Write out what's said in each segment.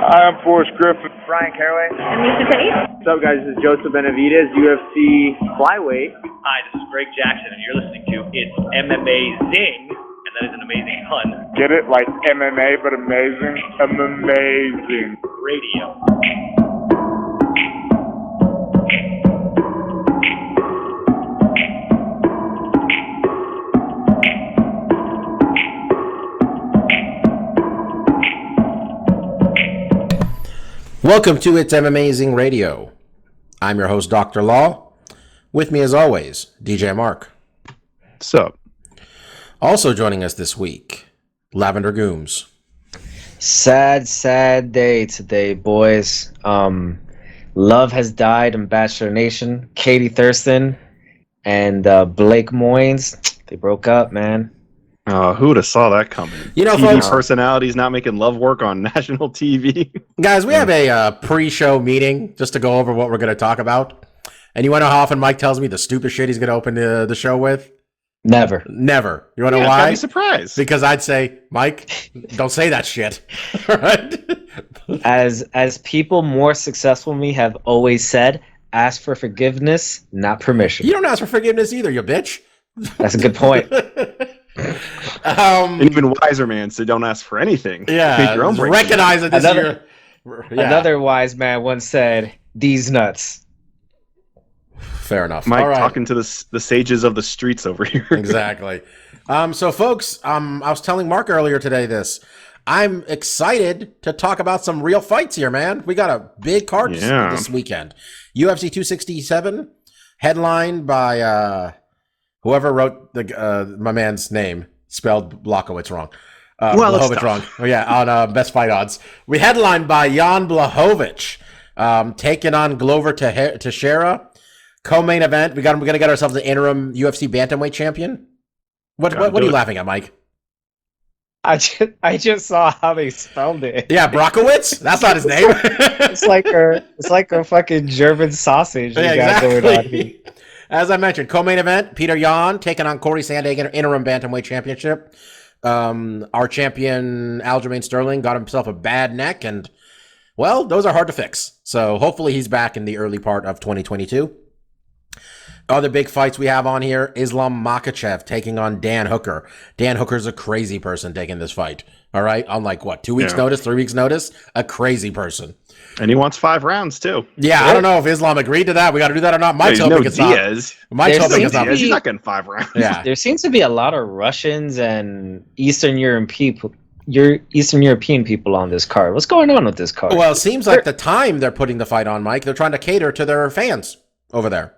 I'm Forrest Griffin. Brian Caraway. And Lisa Tate. What's up, guys? This is Joseph Benavidez, UFC flyweight. Hi, this is Greg Jackson, and you're listening to It's MMAzing, and that is an amazing pun. Get it? Like MMA, but amazing? MMAzing. Radio. Welcome to It's MMAzing Radio. I'm your host, Dr. Law. With me, as always, DJ Mark. What's up? Also joining us this week, Lavender Gooms. Sad day today, boys. Love has died in Bachelor Nation. Katie Thurston and Blake Moynes, they broke up, man. Who would have saw that coming? You know, TV folks, personalities not making love work on national TV. Guys, we have a pre-show meeting just to go over what we're going to talk about. And you want to know how often Mike tells me the stupid shit he's going to open the show with? Never. You want to know I'd why? be surprised. Because I'd say, Mike, don't say that shit. Right? As people more successful than me have always said, ask for forgiveness, not permission. You don't ask for forgiveness either, you bitch. That's a good point. An even wiser man said, "Don't ask for anything. Yeah, Make your own break." recognize that this Another wise man once said, "These nuts." Fair enough. Mike All right. talking to the sages of the streets over here. Exactly. So, folks, I was telling Mark earlier today this. I'm excited to talk about some real fights here, man. We got a big card this weekend. UFC 267, headlined by whoever wrote my man's name, spelled Blachowicz wrong. Blachowicz wrong. Oh, yeah, on Best Fight Odds. We headlined by Jan Blachowicz, taking on Glover Teixeira. Co-main event. We're gonna get ourselves an interim UFC bantamweight champion. What are you laughing at, Mike? I just saw how they spelled it. Yeah, Blachowicz? That's not his name. It's like a fucking German sausage. Yeah, exactly. Going on here. As I mentioned, co-main event, Peter Yan taking on Corey Sandhagen, interim bantamweight championship. Our champion, Aljamain Sterling, got himself a bad neck, and, well, those are hard to fix. So hopefully he's back in the early part of 2022. Other big fights we have on here, Islam Makhachev taking on Dan Hooker. Dan Hooker's a crazy person taking this fight. All right? On 2 weeks notice, 3 weeks notice? A crazy person. And he wants 5 rounds, too. Yeah, I don't know if Islam agreed to that. We got to do that or not. Mike's hoping it's Diaz. not. Mike's hoping it's not. He's not getting 5 rounds. Yeah. There seems to be a lot of Russians and Eastern European people on this card. What's going on with this card? Well, it seems like the time they're putting the fight on, Mike, they're trying to cater to their fans over there.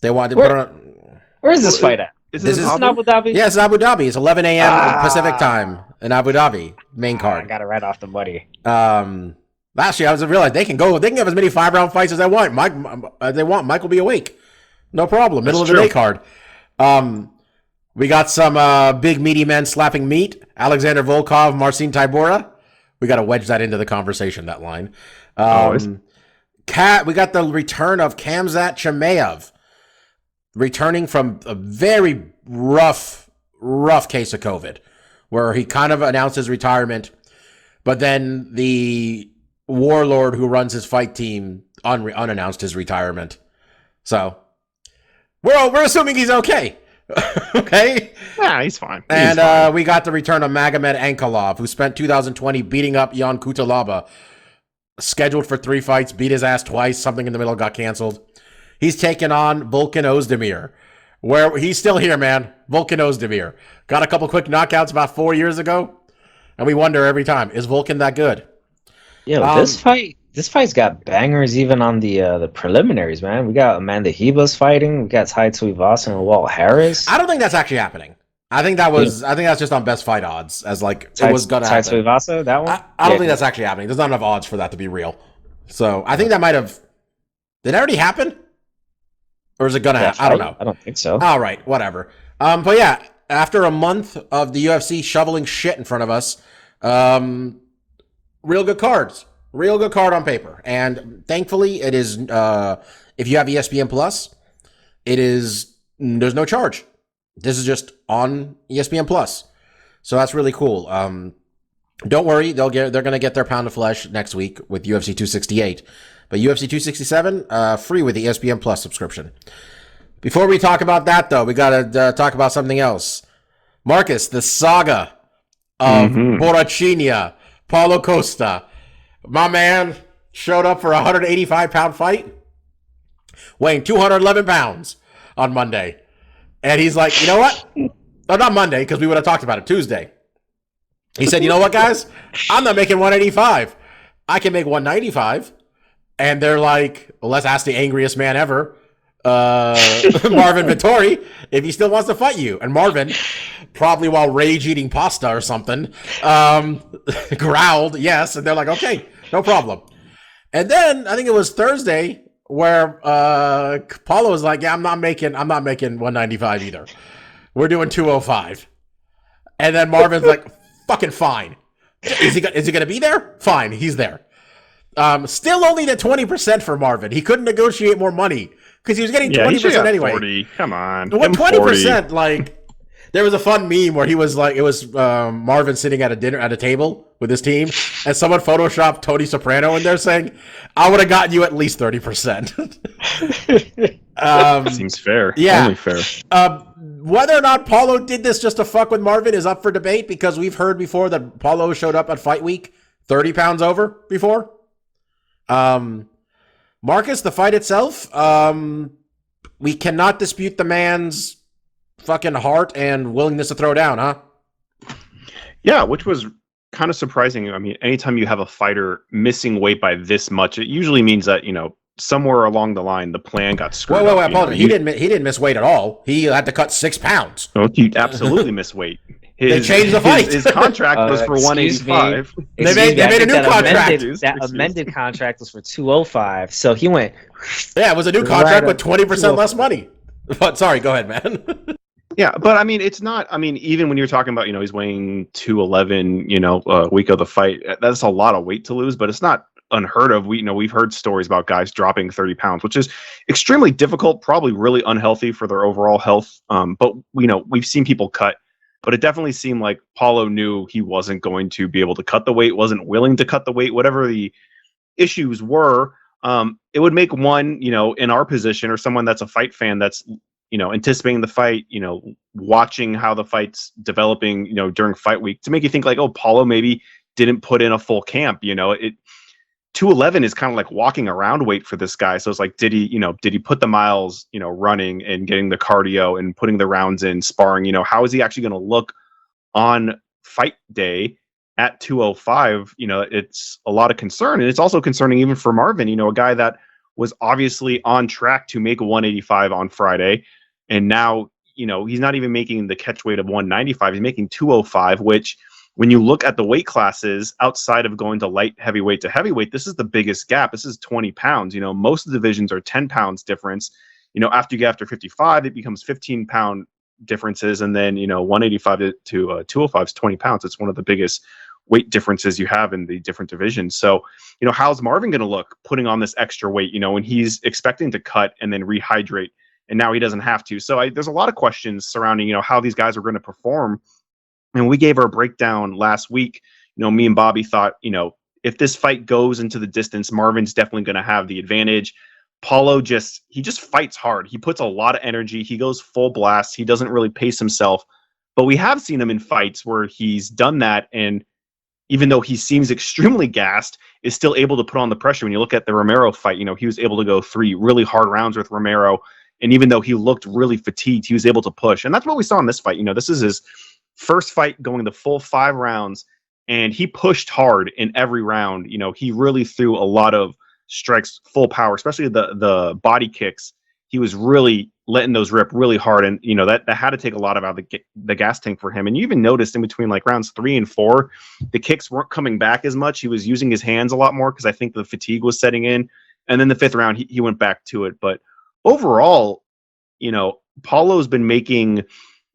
They want to put on. Where is this fight at? This is in Abu Dhabi? Yeah, it's Abu Dhabi. It's 11 a.m. Pacific time in Abu Dhabi. Main card. I got it right off the money. Actually, I was realized they can have as many 5-round fights as they want. Mike will be awake. No problem. Middle of the day card. We got some big meaty men slapping meat. Alexander Volkov, Marcin Tybura. We got to wedge that into the conversation, that line. We got the return of Khamzat Chimaev, returning from a very rough case of COVID, where he kind of announced his retirement, but then the warlord who runs his fight team unannounced his retirement. So we're assuming he's okay. Okay? Yeah, he's fine. And we got the return of Magomed Ankalaev, who spent 2020 beating up Jan Kutalaba, scheduled for 3 fights, beat his ass twice, something in the middle got canceled. He's taken on Volkan Ozdemir, where he's still here, man. Volkan Ozdemir. Got a couple quick knockouts about 4 years ago, and we wonder every time, is Volkan that good? Yeah, this fight's got bangers even on the preliminaries, man. We got Amanda Hebus fighting. We got Tai Tuivasa and Walt Harris. I don't think that's actually happening. I think that's just on Best Fight Odds as it was gonna happen. Tai Tuivasa, that one? I don't think that's actually happening. There's not enough odds for that to be real. So I think that might have. Did it already happen? Or is it gonna happen? I don't know. I don't think so. All right, whatever. But yeah, after a month of the UFC shoveling shit in front of us, real good cards. Real good card on paper. And thankfully, it is, if you have ESPN Plus, there's no charge. This is just on ESPN Plus. So that's really cool. Don't worry, they're going to get their pound of flesh next week with UFC 268. But UFC 267, free with the ESPN Plus subscription. Before we talk about that, though, we got to talk about something else. Marcus, the saga of Borrachinha, Paulo Costa. My man showed up for a 185-pound fight, weighing 211 pounds on Monday. And he's like, you know what? Oh, not Monday, because we would have talked about it Tuesday. He said, you know what, guys? I'm not making 185. I can make 195. And they're like, well, let's ask the angriest man ever, Marvin Vettori, if he still wants to fight you. And Marvin, probably while rage eating pasta or something, growled yes. And they're like, okay, no problem. And then I think it was Thursday where Paulo was like, yeah, I'm not making 195 either. We're doing 205. And then Marvin's like, fucking fine. Is he going to be there? Fine, he's there. Still only the 20% for Marvin. He couldn't negotiate more money because he was getting 20% anyway. 40. Come on. What 20%? Like, there was a fun meme where he was like, it was Marvin sitting at a table with his team, and someone photoshopped Tony Soprano in there saying, "I would have gotten you at least 30%." Seems fair. Yeah. Only fair. Whether or not Paulo did this just to fuck with Marvin is up for debate because we've heard before that Paulo showed up at Fight Week 30 pounds over before. Marcus, the fight itself, we cannot dispute the man's fucking heart and willingness to throw down, huh? Yeah, which was kind of surprising. I mean, anytime you have a fighter missing weight by this much, it usually means that, somewhere along the line, the plan got screwed up. Wait, apologies. He didn't miss weight at all. He had to cut 6 pounds. Oh, he absolutely missed weight. They changed the fight. His contract was for 185. They made a new contract. That amended contract was for 205. So he went. Yeah, it was a new contract with 20% less money. But sorry, go ahead, man. Yeah, but I mean, it's not. I mean, even when you're talking about, he's weighing 211, a week of the fight, that's a lot of weight to lose. But it's not unheard of. We've heard stories about guys dropping 30 pounds, which is extremely difficult, probably really unhealthy for their overall health. But we've seen people cut. But it definitely seemed like Paulo knew he wasn't going to be able to cut the weight, wasn't willing to cut the weight, whatever the issues were. It would make one, in our position or someone that's a fight fan that's, anticipating the fight, watching how the fight's developing, during fight week to make you think like, oh, Paulo maybe didn't put in a full camp. 211 is kind of like walking around weight for this guy. So it's like, did he put the miles, running and getting the cardio and putting the rounds in sparring? How is he actually going to look on fight day at 205? It's a lot of concern. And it's also concerning even for Marvin, a guy that was obviously on track to make 185 on Friday. And now, he's not even making the catch weight of 195. He's making 205, which when you look at the weight classes outside of going to light heavyweight to heavyweight, this is the biggest gap. This is 20 pounds. Most of the divisions are 10 pounds difference. After you get after 55, it becomes 15-pound differences. And then, 185 to 205 is 20 pounds. It's one of the biggest weight differences you have in the different divisions. So, how's Marvin going to look putting on this extra weight, when he's expecting to cut and then rehydrate and now he doesn't have to. So there's a lot of questions surrounding, how these guys are going to perform. And we gave our breakdown last week. Me and Bobby thought, if this fight goes into the distance, Marvin's definitely going to have the advantage. Paulo he just fights hard. He puts a lot of energy. He goes full blast. He doesn't really pace himself. But we have seen him in fights where he's done that. And even though he seems extremely gassed, is still able to put on the pressure. When you look at the Romero fight, he was able to go 3 really hard rounds with Romero. And even though he looked really fatigued, he was able to push. And that's what we saw in this fight. This is his first fight going the full 5 rounds, and he pushed hard in every round. He really threw a lot of strikes, full power, especially the body kicks. He was really letting those rip really hard, and that had to take a lot out of the gas tank for him. And you even noticed in between like rounds 3 and 4, the kicks weren't coming back as much. He was using his hands a lot more because I think the fatigue was setting in. And then the 5th round, he went back to it. But overall, Paulo's been making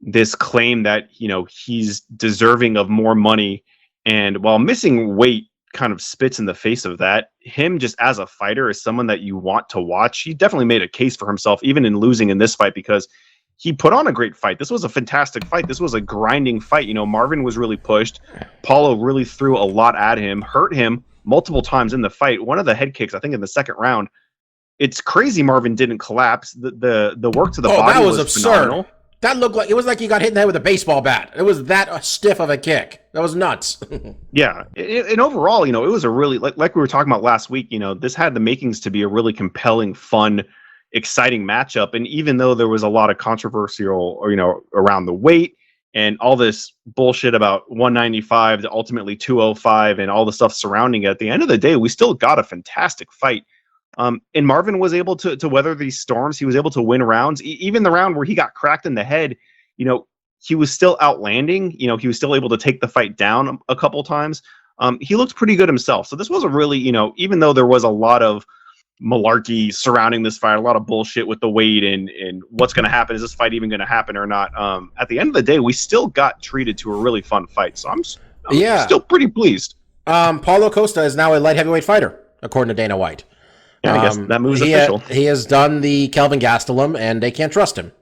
this claim that, he's deserving of more money. And while missing weight kind of spits in the face of that, him just as a fighter is someone that you want to watch. He definitely made a case for himself, even in losing in this fight, because he put on a great fight. This was a fantastic fight. This was a grinding fight. You know, Marvin was really pushed. Paulo really threw a lot at him, hurt him multiple times in the fight. One of the head kicks, I think in the second round, it's crazy Marvin didn't collapse. The work to the body that was absurd. phenomenal. That looked like, it was like he got hit in the head with a baseball bat. It was that stiff of a kick. That was nuts. Yeah. And overall, you know, it was a really, like we were talking about last week, you know, this had the makings to be a really compelling, fun, exciting matchup. And even though there was a lot of controversial, or, you know, around the weight and all this bullshit about 195 to ultimately 205 and all the stuff surrounding it, at the end of the day, we still got a fantastic fight. And Marvin was able to weather these storms. He was able to win rounds. Even the round where he got cracked in the head, you know, he was still outlanding. You know, he was still able to take the fight down a couple times. He looked pretty good himself. So this was a really, you know, even though there was a lot of malarkey surrounding this fight, a lot of bullshit with the weight and what's going to happen. Is this fight even going to happen or not? At the end of the day, we still got treated to a really fun fight. So I'm still pretty pleased. Paulo Costa is now a light heavyweight fighter, according to Dana White. Yeah, I guess that move's official. He has done the Kelvin Gastelum, and they can't trust him.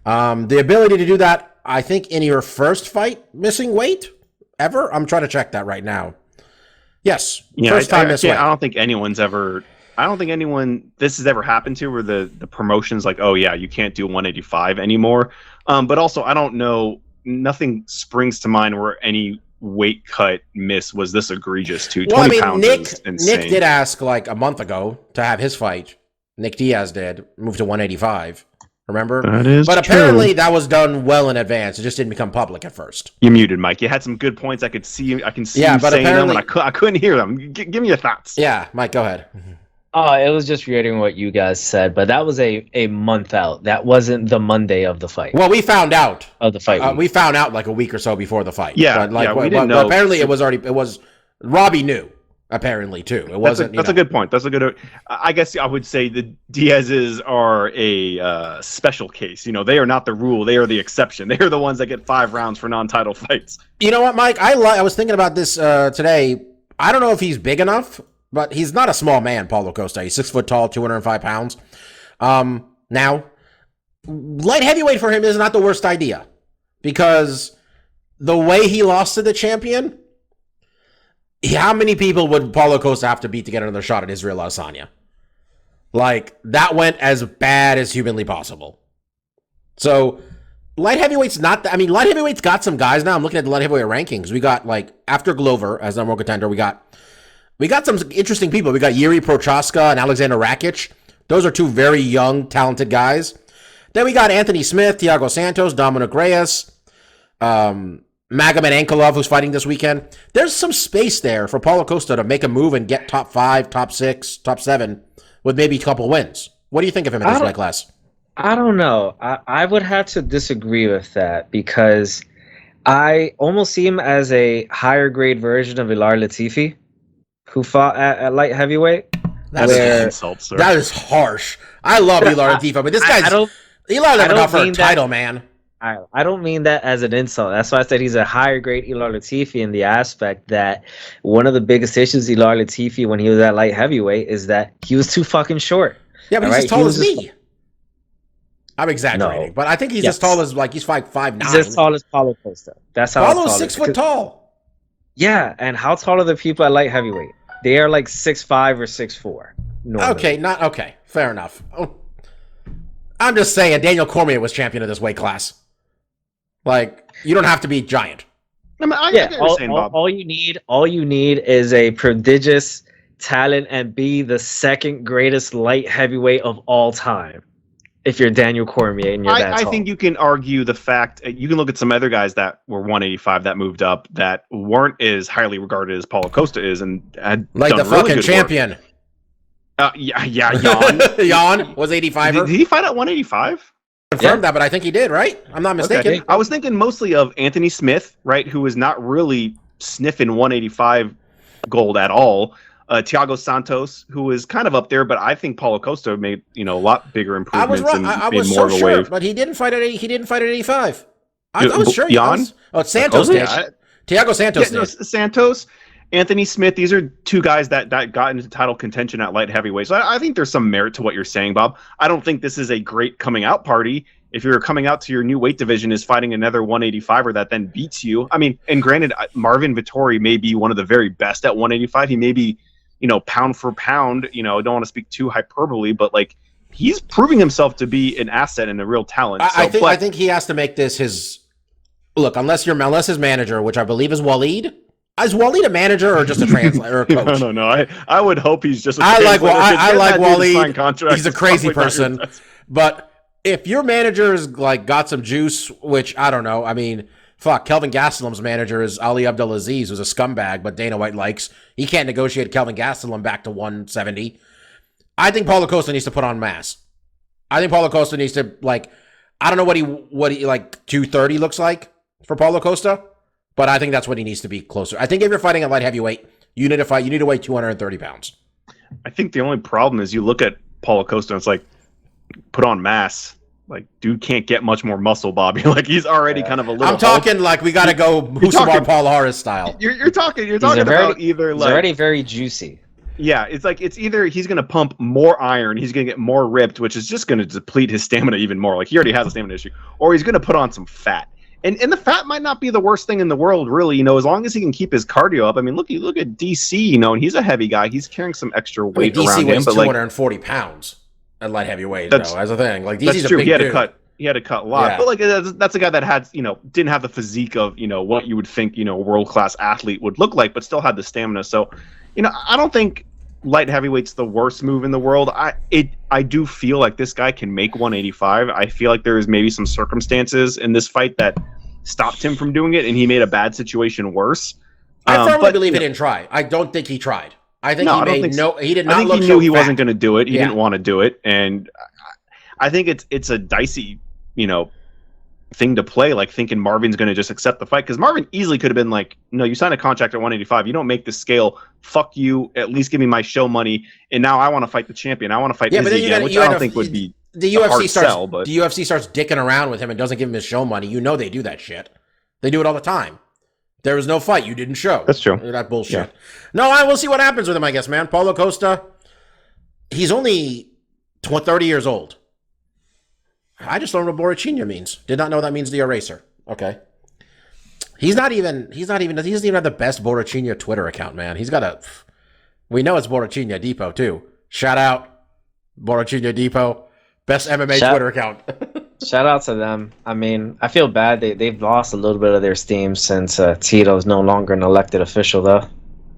The ability to do that, I think, in your first fight, missing weight ever. I'm trying to check that right now. Yes, yeah, first time this way. I don't think anyone's ever. I don't think this has ever happened to, where the promotion's like, oh yeah, you can't do 185 anymore. But also, I don't know. Nothing springs to mind where any weight cut miss was this egregious too. Well, 20 pounds is insane. Nick did ask like a month ago to have his fight. Nick Diaz did move to 185. Remember? That is But true. apparently that was done well in advance. It just didn't become public at first. You muted, Mike. You had some good points. I could see. I can see Yeah, you but saying them, and apparently- I couldn't hear them. Give me your thoughts. Yeah, Mike, go ahead. It was just reiterating what you guys said, but that was a month out. That wasn't the Monday of the fight. Well, we found out. Of the fight. We found out like a week or so before the fight. Yeah, but like, yeah, we didn't know. But apparently it was Robbie knew. Apparently too. It wasn't. That's a good point. That's a good. I guess I would say the Diaz's are a special case. You know, they are not the rule. They are the exception. They are the ones that get 5 rounds for non-title fights. You know what, Mike? I was thinking about this today. I don't know if he's big enough, but he's not a small man, Paulo Costa. He's 6 foot tall, 205 pounds. Now, light heavyweight for him is not the worst idea, because the way he lost to the champion, how many people would Paulo Costa have to beat to get another shot at Israel Adesanya? Like, that went as bad as humanly possible. So, light heavyweight's not... light heavyweight's got some guys now. I'm looking at the light heavyweight rankings. We got, like, after Glover as number one contender, we got some interesting people. We got Yuri Prochaska and Alexander Rakic. Those are 2 very young, talented guys. Then we got Anthony Smith, Thiago Santos, Dominic Reyes, Magomed Ankalaev, who's fighting this weekend. There's some space there for Paulo Costa to make a move and get top 5, top 6, top 7 with maybe a couple wins. What do you think of him in this weight class? I don't know. I would have to disagree with that, because I almost see him as a higher grade version of Ilar Latifi, who fought at light heavyweight. That's an insult, sir. That is harsh. I love Ilar Latifi, but this guy's... Ilar never got for a title, man. I don't mean that as an insult. That's why I said he's a higher grade Ilar Latifi, in the aspect that one of the biggest issues Ilar Latifi when he was at light heavyweight is that he was too fucking short. Yeah, but he's as tall as me. I'm exaggerating, No. but I think he's as tall as, like, he's 5'9". He's as tall as Paulo Costa. That's how Paulo's 6 foot tall. Yeah, and how tall are the people at light heavyweight? They are like 6'5" or 6'4". Okay, fair enough. Oh. I'm just saying, Daniel Cormier was champion of this weight class. Like, you don't have to be giant. I get what you're saying, Bob. All you need is a prodigious talent and be the second greatest light heavyweight of all time. If you're Daniel Cormier and you're that tall. I think you can argue the fact, you can look at some other guys that were 185 that moved up that weren't as highly regarded as Paulo Costa is, and had like done the really fucking good champion. Yeah, Jan. Jan was 85. Did he fight at 185? Confirmed that, but I think he did, right? I'm not mistaken. Okay. I was thinking mostly of Anthony Smith, right, who was not really sniffing 185 gold at all. Thiago Santos, who was kind of up there, but I think Paulo Costa made a lot bigger improvements. I was more so of a sure, wave. but he didn't fight at 85. I was sure. Jan? Santos did. Thiago Santos did. Santos, Anthony Smith. These are 2 guys that got into title contention at light heavyweight. So I think there's some merit to what you're saying, Bob. I don't think this is a great coming out party. if you're coming out to your new weight division is fighting another 185er that then beats you. I mean, and granted, Marvin Vettori may be one of the very best at 185. He may be, pound for pound, I don't want to speak too hyperbole, but like he's proving himself to be an asset and a real talent. I think he has to make this his look, unless his manager, which I believe is Waleed. Is Waleed a manager or just a translator or a coach? No. I would hope he's just a I like Waleed. He's a crazy person. But if your manager's like got some juice, which I don't know, I mean, fuck, Kelvin Gastelum's manager is Ali Abdelaziz, who's a scumbag, but Dana White likes. He can't negotiate Kelvin Gastelum back to 170. I think Paulo Costa needs to put on mass. I think Paulo Costa needs to, like, I don't know what he like 230 looks like for Paulo Costa, but I think that's what he needs to be closer. I think if you're fighting at light heavyweight, you need to weigh 230 pounds. I think the only problem is you look at Paulo Costa and it's like, put on mass. Like, dude can't get much more muscle, Bobby. Like, he's already kind of a little. I'm talking like we got to go Musamar Paul Harris style. You're talking about either like. He's already very juicy. Yeah, it's either he's going to pump more iron, he's going to get more ripped, which is just going to deplete his stamina even more. Like, he already has a stamina issue. Or he's going to put on some fat. And the fat might not be the worst thing in the world, really, as long as he can keep his cardio up. I mean, look at DC, and he's a heavy guy. He's carrying some extra weight around him. DC weighs but 240 pounds at light heavyweight, though, as a thing. Like, DC's that's true. A big dude. He had to cut a lot. Yeah. But, like, that's a guy that had, didn't have the physique of, what you would think, a world-class athlete would look like, but still had the stamina. So, I don't think light heavyweight's the worst move in the world. I do feel like this guy can make 185. I feel like there is maybe some circumstances in this fight that stopped him from doing it, and he made a bad situation worse. I firmly believe he didn't try. I don't think he tried. I think he did not. I think look he knew he fat. wasn't going to do it. He didn't want to do it, and I think it's a dicey, thing to play. Like thinking Marvin's going to just accept the fight, because Marvin easily could have been like, "No, you signed a contract at 185. You don't make the scale. Fuck you. At least give me my show money. And now I want to fight the champion. I want to fight Izzy again, which I don't think would be the UFC the UFC starts dicking around with him and doesn't give him his show money. They do that shit. They do it all the time. There was no fight. You didn't show. That's true. That bullshit. Yeah. No, I will see what happens with him, I guess, man. Paulo Costa, he's only 30 years old. I just don't know what Borrachina means. Did not know that means the eraser. Okay. He doesn't even have the best Borrachina Twitter account, man. We know it's Borrachina Depot, too. Shout out Borrachina Depot. Best MMA Twitter account. Shout out to them. I mean, I feel bad. They've lost a little bit of their steam since Tito's no longer an elected official, though.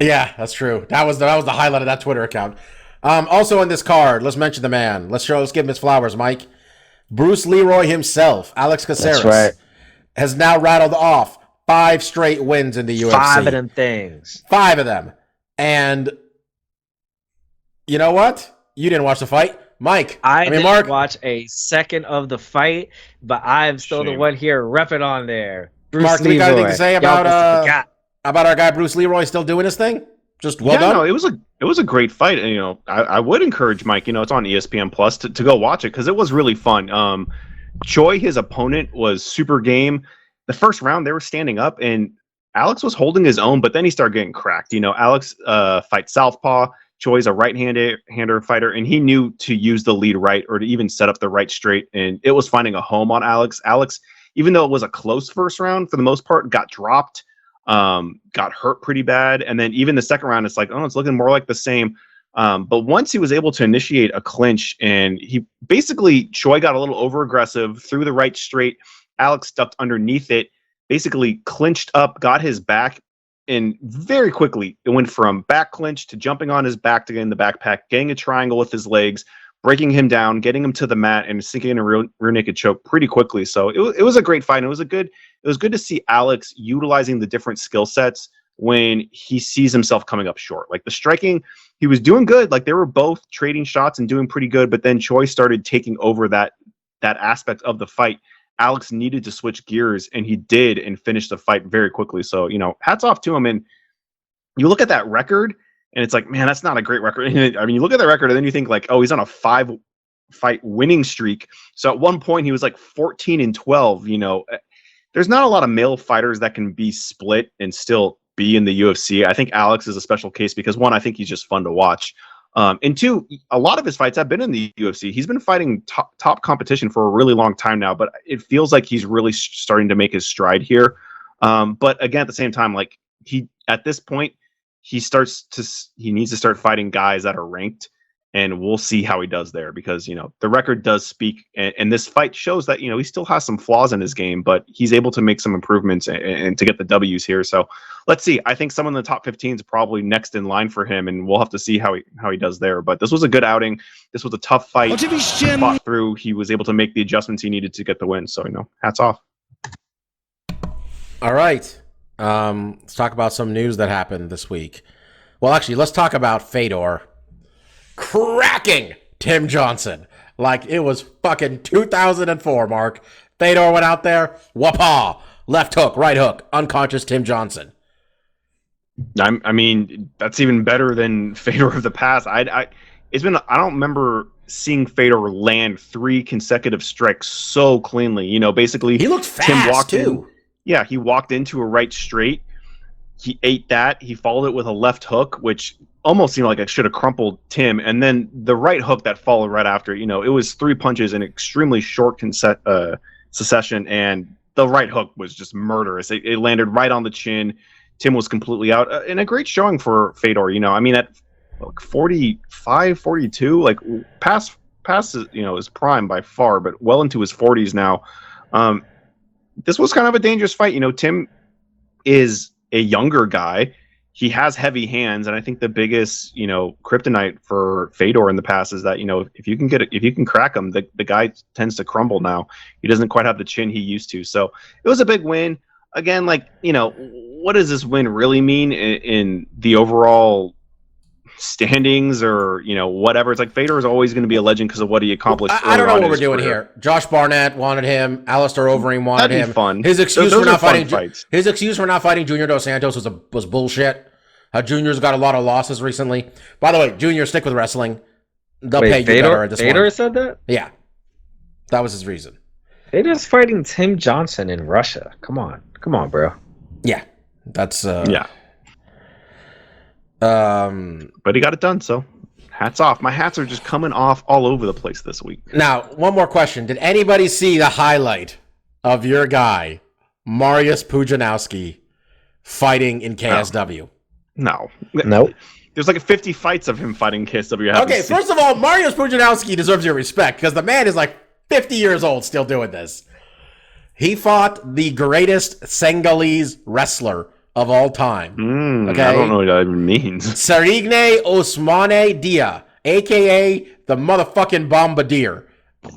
Yeah, that's true. That was the highlight of that Twitter account. Also on this card, let's mention the man. Let's give him his flowers, Mike. Bruce Leroy himself, Alex Caceres, has now rattled off 5 straight wins in the UFC. 5 of them things. 5 of them. And you know what? You didn't watch the fight. Mike. I didn't Mark, watch a second of the fight, but I'm still the one here repping on there. Bruce Mark, do you got anything to say about our guy Bruce Leroy still doing his thing? Just well done. No, it was a great fight, and I would encourage Mike. It's on ESPN Plus to go watch it because it was really fun. Choi, his opponent, was super game. The first round they were standing up, and Alex was holding his own, but then he started getting cracked. Alex fights southpaw. Choi's a right-hander fighter, and he knew to use the lead right or to even set up the right straight, and it was finding a home on Alex. Alex, even though it was a close first round, for the most part, got dropped. Got hurt pretty bad, and then even the second round, it's like, oh, it's looking more like the same. But once he was able to initiate a clinch, and Choi got a little over aggressive, threw the right straight. Alex stuffed underneath it, basically clinched up, got his back, and very quickly it went from back clinch to jumping on his back to get in the backpack, getting a triangle with his legs, breaking him down, getting him to the mat, and sinking in a rear naked choke pretty quickly. So it was a great fight. And it was good to see Alex utilizing the different skill sets when he sees himself coming up short. Like the striking, he was doing good. Like they were both trading shots and doing pretty good. But then Choi started taking over that aspect of the fight. Alex needed to switch gears, and he did, and finished the fight very quickly. So hats off to him. And you look at that record, and it's like, man, that's not a great record. I mean, you look at the record, and then you think like, oh, he's on a 5-fight winning streak. So at one point, he was like 14-12. There's not a lot of male fighters that can be split and still be in the UFC. I think Alex is a special case because, one, I think he's just fun to watch. And two, a lot of his fights have been in the UFC. He's been fighting top competition for a really long time now, but it feels like he's really starting to make his stride here. But again, at the same time, like at this point, he needs to start fighting guys that are ranked, and we'll see how he does there, because, the record does speak, and this fight shows that, he still has some flaws in his game, but he's able to make some improvements and to get the W's here. So let's see. I think someone in the top 15 is probably next in line for him, and we'll have to see how he does there. But this was a good outing. This was a tough fight. He fought through. He was able to make the adjustments he needed to get the win. So, hats off. All right. Let's talk about some news that happened this week. Well, actually, let's talk about Fedor cracking Tim Johnson like it was fucking 2004, Mark. Fedor went out there, whoop-ah, left hook, right hook, unconscious Tim Johnson. I mean, that's even better than Fedor of the past. I don't remember seeing Fedor land 3 consecutive strikes so cleanly. Basically, he looked fast, Tim walked too. He walked into a right straight. He ate that. He followed it with a left hook, which almost seemed like it should have crumpled Tim. And then the right hook that followed right after, it was 3 punches in extremely short succession. And the right hook was just murderous. It landed right on the chin. Tim was completely out. And a great showing for Fedor. At 45, 42, like past his prime by far, but well into his 40s now. This was kind of a dangerous fight. Tim is a younger guy. He has heavy hands, and I think the biggest, kryptonite for Fedor in the past is that, if you can crack him, the guy tends to crumble now. He doesn't quite have the chin he used to. So it was a big win. Again, what does this win really mean in the overall standings or, whatever? It's like Fedor is always going to be a legend because of what he accomplished. I don't know what we're doing here. Josh Barnett wanted him. Alistair Overeem wanted That'd him. Be fun. His excuse for not fighting fights. His excuse for not fighting Junior Dos Santos was bullshit. Junior's got a lot of losses recently. By the way, Junior, stick with wrestling. They'll pay you better at this Fedor one. said that? Yeah. That was his reason. Fedor's fighting Tim Johnson in Russia. Come on, bro. Yeah. That's yeah. But he got it done, so hats off. My hats are just coming off all over the place this week. Now, one more question. Did anybody see the highlight of your guy, Mariusz Pudzianowski, fighting in KSW? No. Nope. There's like 50 fights of him fighting KSW. Okay, first of all, Mariusz Pudzianowski deserves your respect because the man is like 50 years old still doing this. He fought the greatest Senegalese wrestler of all time. Okay? I don't know what that even means. Serigne Ousmane Dia, a.k.a. the motherfucking Bombardier.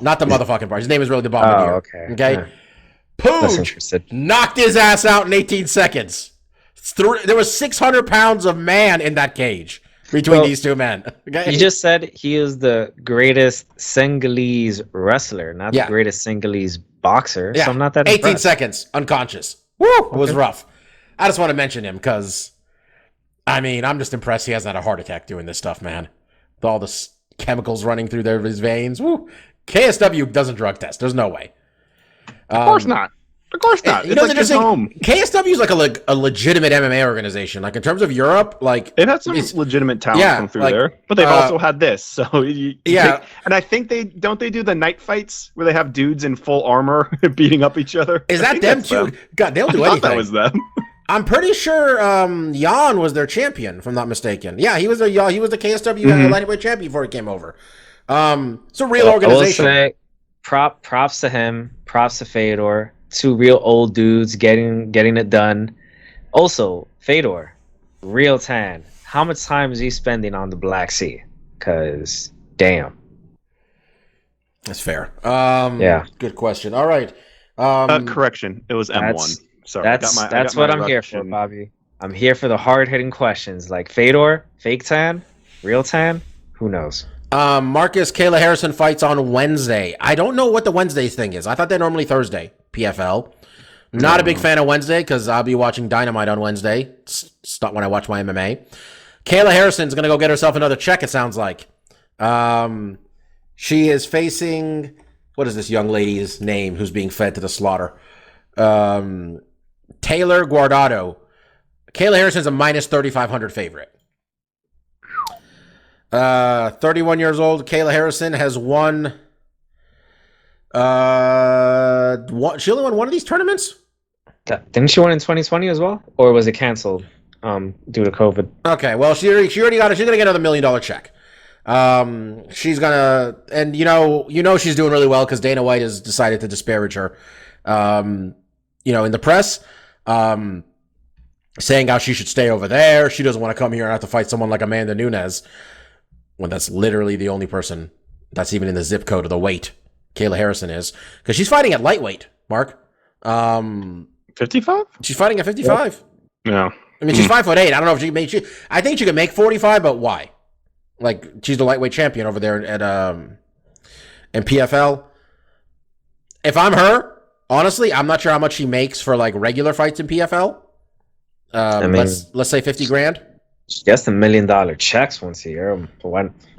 Not the motherfucking part. His name is really the Bombardier. Oh, okay. Okay? Yeah. Pooch knocked his ass out in 18 seconds. There was 600 pounds of man in that cage between these two men. Okay? You just said he is the greatest Senegalese wrestler, not the greatest Senegalese boxer. Yeah. So I'm not that 18 impressed. seconds, unconscious. Woo! It was rough. I just want to mention him because, I'm just impressed he hasn't had a heart attack doing this stuff, man. With all the chemicals running through his veins. Woo! KSW doesn't drug test. There's no way. Of course not. Of course not. It's like his home. KSW is like a legitimate MMA organization. Like in terms of Europe, like it had some legitimate talent come through there, but they've also had this. So and I think they do the night fights where they have dudes in full armor beating up each other. Is that them too? God, they'll do anything. That was them. I'm pretty sure Jan was their champion, if I'm not mistaken. Yeah, he was the KSW lightweight champion before he came over. It's a real organization. I will say, props to him. Props to Fedor. 2 real old dudes getting it done. Also, Fedor, real tan. How much time is he spending on the Black Sea? Because, damn. That's fair. Yeah. Good question. All right. Correction. It was M1. Sorry. That's what I'm here for, Bobby. I'm here for the hard-hitting questions. Like Fedor, fake tan, real tan, who knows? Marcus Kayla Harrison fights on Wednesday. I don't know what the Wednesday thing is. I thought they're normally Thursday, PFL. Not a big fan of Wednesday because I'll be watching Dynamite on Wednesday. It's not when I watch my MMA. Kayla Harrison's going to go get herself another check, it sounds like. She is facing... What is this young lady's name who's being fed to the slaughter? Taylor Guardado. Kayla Harrison's a minus 3,500 favorite. 31 years old, Kayla Harrison has won. She only won one of these tournaments? Didn't she win in 2020 as well? Or was it canceled due to COVID? Okay, well, she already got it. She's going to get another $1 million check. She's gonna, and she's doing really well because Dana White has decided to disparage her, in the press, saying how she should stay over there. She doesn't want to come here and have to fight someone like Amanda Nunes, when that's literally the only person that's even in the zip code of the weight Kayla Harrison is, because she's fighting at lightweight, Mark. 55? She's fighting at 55. Yeah. I mean, she's 5'8". I don't know if she can make. I think she can make 45, but why? Like, she's the lightweight champion over there at in PFL. If I'm her, honestly, I'm not sure how much she makes for like regular fights in PFL. Let's say 50 grand. She gets the $1 million checks once a year.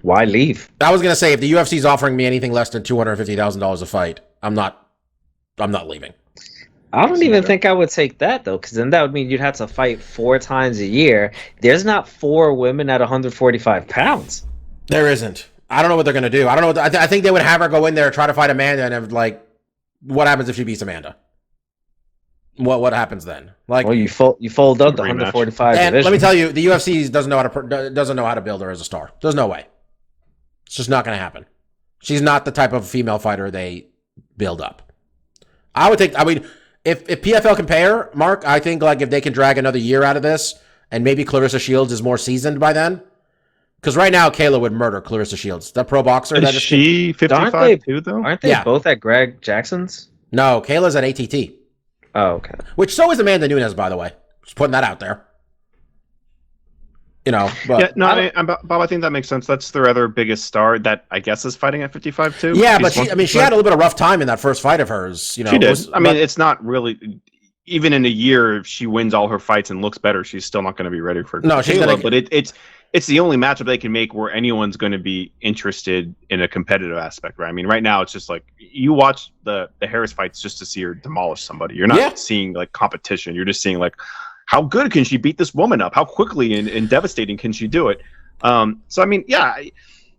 Why leave? I was gonna say, if the UFC's offering me anything less than $250,000 a fight, I'm not leaving. I don't even think I would take that though, because then that would mean you'd have to fight 4 times a year. There's not 4 women at 145 pounds. There isn't. I don't know what they're gonna do. I don't know. I think they would have her go in there, try to fight Amanda, and what happens if she beats Amanda? What happens then? Like, well, you fold up the 145 and division. let me tell you, the UFC doesn't know how to build her as a star. There's no way. It's just not going to happen. She's not the type of female fighter they build up. If PFL can pay her, Mark, I think like if they can drag another year out of this, and maybe Clarissa Shields is more seasoned by then, because right now Kayla would murder Clarissa Shields, the pro boxer. Is she 55 too, though? Aren't they both at Greg Jackson's? No, Kayla's at ATT. Oh, okay. Which so is Amanda Nunes, by the way. Just putting that out there. But Bob, I think that makes sense. That's their other biggest star that I guess is fighting at 55 too. Yeah, but she had a little bit of rough time in that first fight of hers. She did. It's not really. Even in a year, if she wins all her fights and looks better, she's still not going to be ready for. No, she's Kayla, but it's the only matchup they can make where anyone's going to be interested in a competitive aspect, right? I mean, right now it's just like you watch the Harris fights just to see her demolish somebody. You're not seeing like competition. You're just seeing like how good can she beat this woman up? How quickly and devastating can she do it? So I mean, yeah.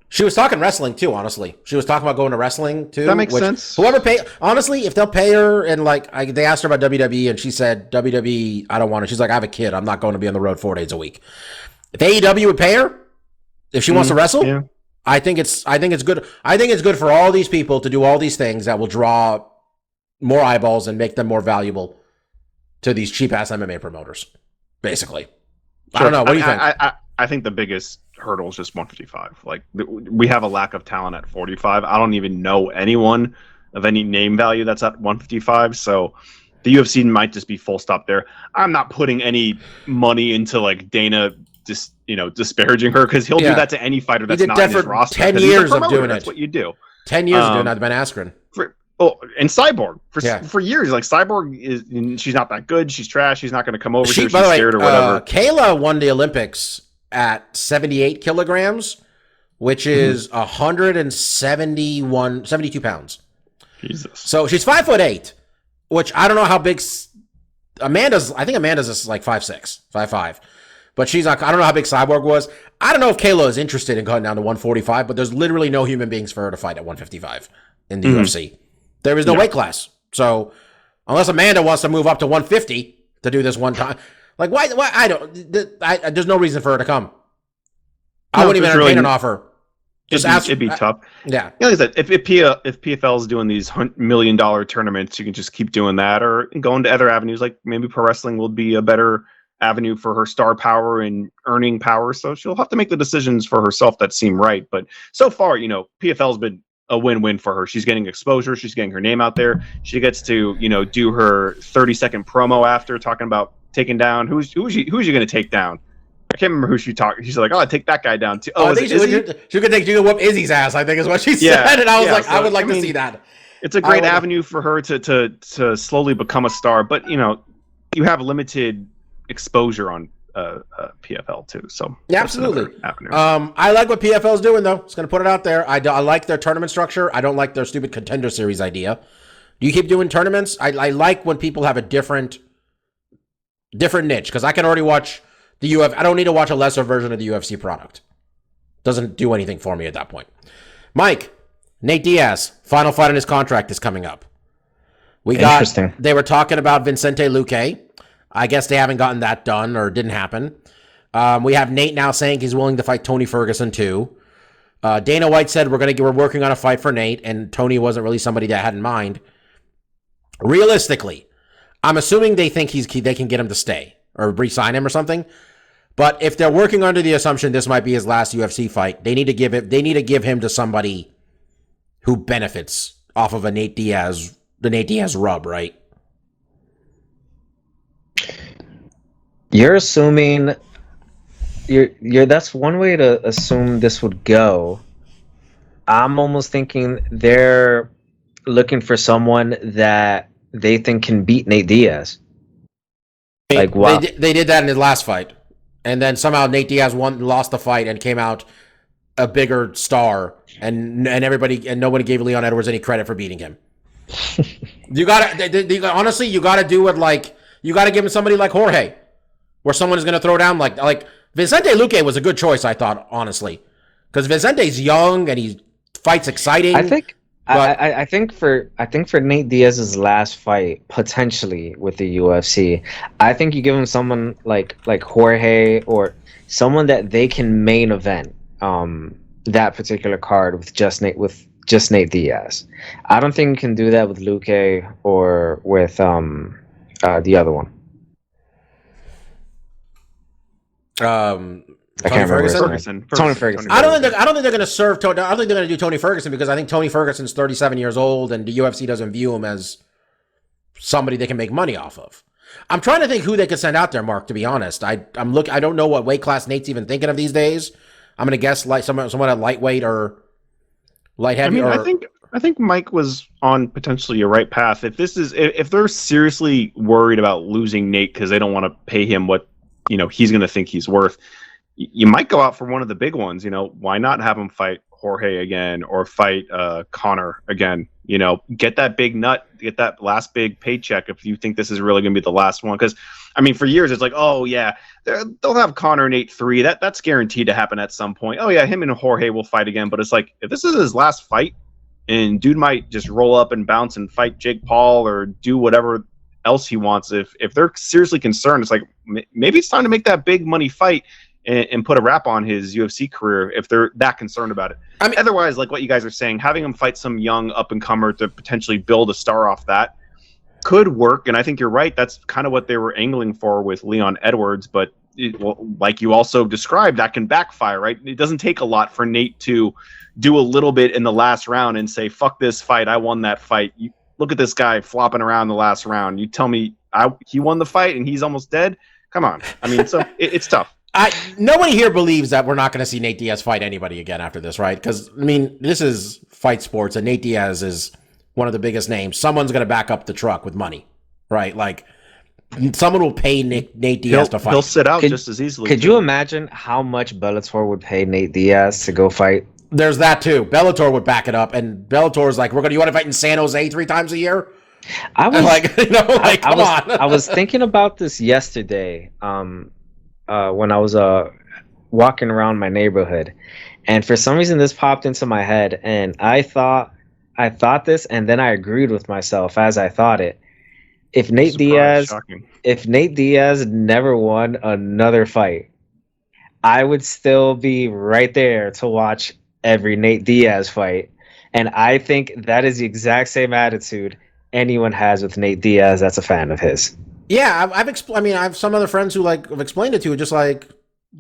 She was talking wrestling too, honestly. She was talking about going to wrestling too. That makes sense. Whoever honestly, if they'll pay her and they asked her about WWE and she said, WWE, I don't want it. She's like, I have a kid. I'm not going to be on the road 4 days a week. If AEW would pay her, if she wants to wrestle, I think it's good. I think it's good for all these people to do all these things that will draw more eyeballs and make them more valuable to these cheap ass MMA promoters. Basically, sure. I don't know. What do you think? I think the biggest hurdle is just 155. Like we have a lack of talent at 45. I don't even know anyone of any name value that's at 155. So the UFC might just be full stop there. I'm not putting any money into like Dana disparaging her, because he'll do that to any fighter that's not in his roster. 10 years of doing it. That's what you do. 10 years of doing that, Ben Askren. And Cyborg for years, like Cyborg she's not that good. She's trash. She's not going to come over here. She's scared or whatever. Kayla won the Olympics at 78 kilograms, which is 72 pounds. Jesus. So she's 5'8", which I don't know how big Amanda's. I think Amanda's is like 5'6", 5'5". But she's not. I don't know how big Cyborg was. I don't know if Kayla is interested in cutting down to 145, but there's literally no human beings for her to fight at 155 in the UFC. There is no weight class. So unless Amanda wants to move up to 150 to do this one time, like why there's no reason for her to come. I wouldn't even entertain an offer. It'd be tough. Yeah. Like I said, if PFL is doing these $1 million tournaments, you can just keep doing that, or go into other avenues. Like maybe pro wrestling will be a better avenue for her star power and earning power. So she'll have to make the decisions for herself that seem right. But so far, PFL's been a win-win for her. She's getting exposure. She's getting her name out there. She gets to, do her 30-second promo after talking about taking down. Who's you going to take down? I can't remember who she talked. She's like, "Oh, I take that guy down too." Oh, she could whoop Izzy's ass, I think is what she said. And I was I would like to see that. It's a great avenue for her to slowly become a star. But you have limited exposure on PFL too. So yeah, absolutely. I like what PFL is doing though. Just gonna put it out there. I like their tournament structure. I don't like their stupid contender series idea. Do you keep doing tournaments? I like when people have a different niche, because I can already watch the UFC. I don't need to watch a lesser version of the UFC product. Doesn't do anything for me at that point. Mike, Nate Diaz, final fight on his contract is coming up. Interesting. They were talking about Vicente Luque. I guess they haven't gotten that done or didn't happen. We have Nate now saying he's willing to fight Tony Ferguson too. Dana White said we're working on a fight for Nate, and Tony wasn't really somebody that had in mind. Realistically, I'm assuming they think they can get him to stay or re-sign him or something. But if they're working under the assumption this might be his last UFC fight, they need to give him to somebody who benefits off of the Nate Diaz rub, right? You're assuming that's one way to assume this would go. I'm almost thinking they're looking for someone that they think can beat Nate Diaz. Like, wow. They did that in his last fight. And then somehow Nate Diaz lost the fight and came out a bigger star, and nobody gave Leon Edwards any credit for beating him. You gotta do it you gotta give him somebody like Jorge, where someone is gonna throw down like Vicente Luque was a good choice, I thought, honestly, because Vicente's young and he fights exciting. I think for Nate Diaz's last fight, potentially with the UFC, I think you give him someone like Jorge, or someone that they can main event that particular card with just Nate Diaz. I don't think you can do that with Luque or with the other one. I can't remember. Tony Ferguson. I don't think they're going to serve. I don't think they're going to do Tony Ferguson, because I think Tony Ferguson's 37 years old, and the UFC doesn't view him as somebody they can make money off of. I'm trying to think who they could send out there, Mark. To be honest, I don't know what weight class Nate's even thinking of these days. I'm going to guess like someone at lightweight or light heavy. I think Mike was on potentially a right path. If they're seriously worried about losing Nate because they don't want to pay him what he's going to think he's worth, you might go out for one of the big ones. Why not have him fight Jorge again, or fight Connor again? Get that big nut, get that last big paycheck if you think this is really going to be the last one. Because, for years it's like, oh yeah, they'll have Connor and Nate 3. That's guaranteed to happen at some point. Oh yeah, him and Jorge will fight again. But it's like, if this is his last fight, and dude might just roll up and bounce and fight Jake Paul or do whatever else he wants. If they're seriously concerned, it's like maybe it's time to make that big money fight and put a wrap on his UFC career if they're that concerned about it. Otherwise, like what you guys are saying, having him fight some young up-and-comer to potentially build a star off that could work. And I think you're right. That's kind of what they were angling for with Leon Edwards. But like you also described, that can backfire, right? It doesn't take a lot for Nate to do a little bit in the last round and say, fuck this fight, I won that fight. You look at this guy flopping around the last round. You tell me he won the fight and he's almost dead? Come on. So it's tough. Nobody here believes that we're not going to see Nate Diaz fight anybody again after this, right? Because, this is fight sports, and Nate Diaz is one of the biggest names. Someone's going to back up the truck with money, right? Like, someone will pay Nate Diaz to fight. He'll sit out just as easily. Could you imagine how much Bellator would pay Nate Diaz to go fight? There's that, too. Bellator would back it up, and Bellator's like, you want to fight in San Jose 3 times a year? I was come on. I was thinking about this yesterday. When I was walking around my neighborhood, and for some reason this popped into my head, and I thought this, and then I agreed with myself as I thought it. If Nate Diaz never won another fight, I would still be right there to watch every Nate Diaz fight, and I think that is the exact same attitude anyone has with Nate Diaz that's a fan of his. Yeah, I have some other friends who have explained it to you, just like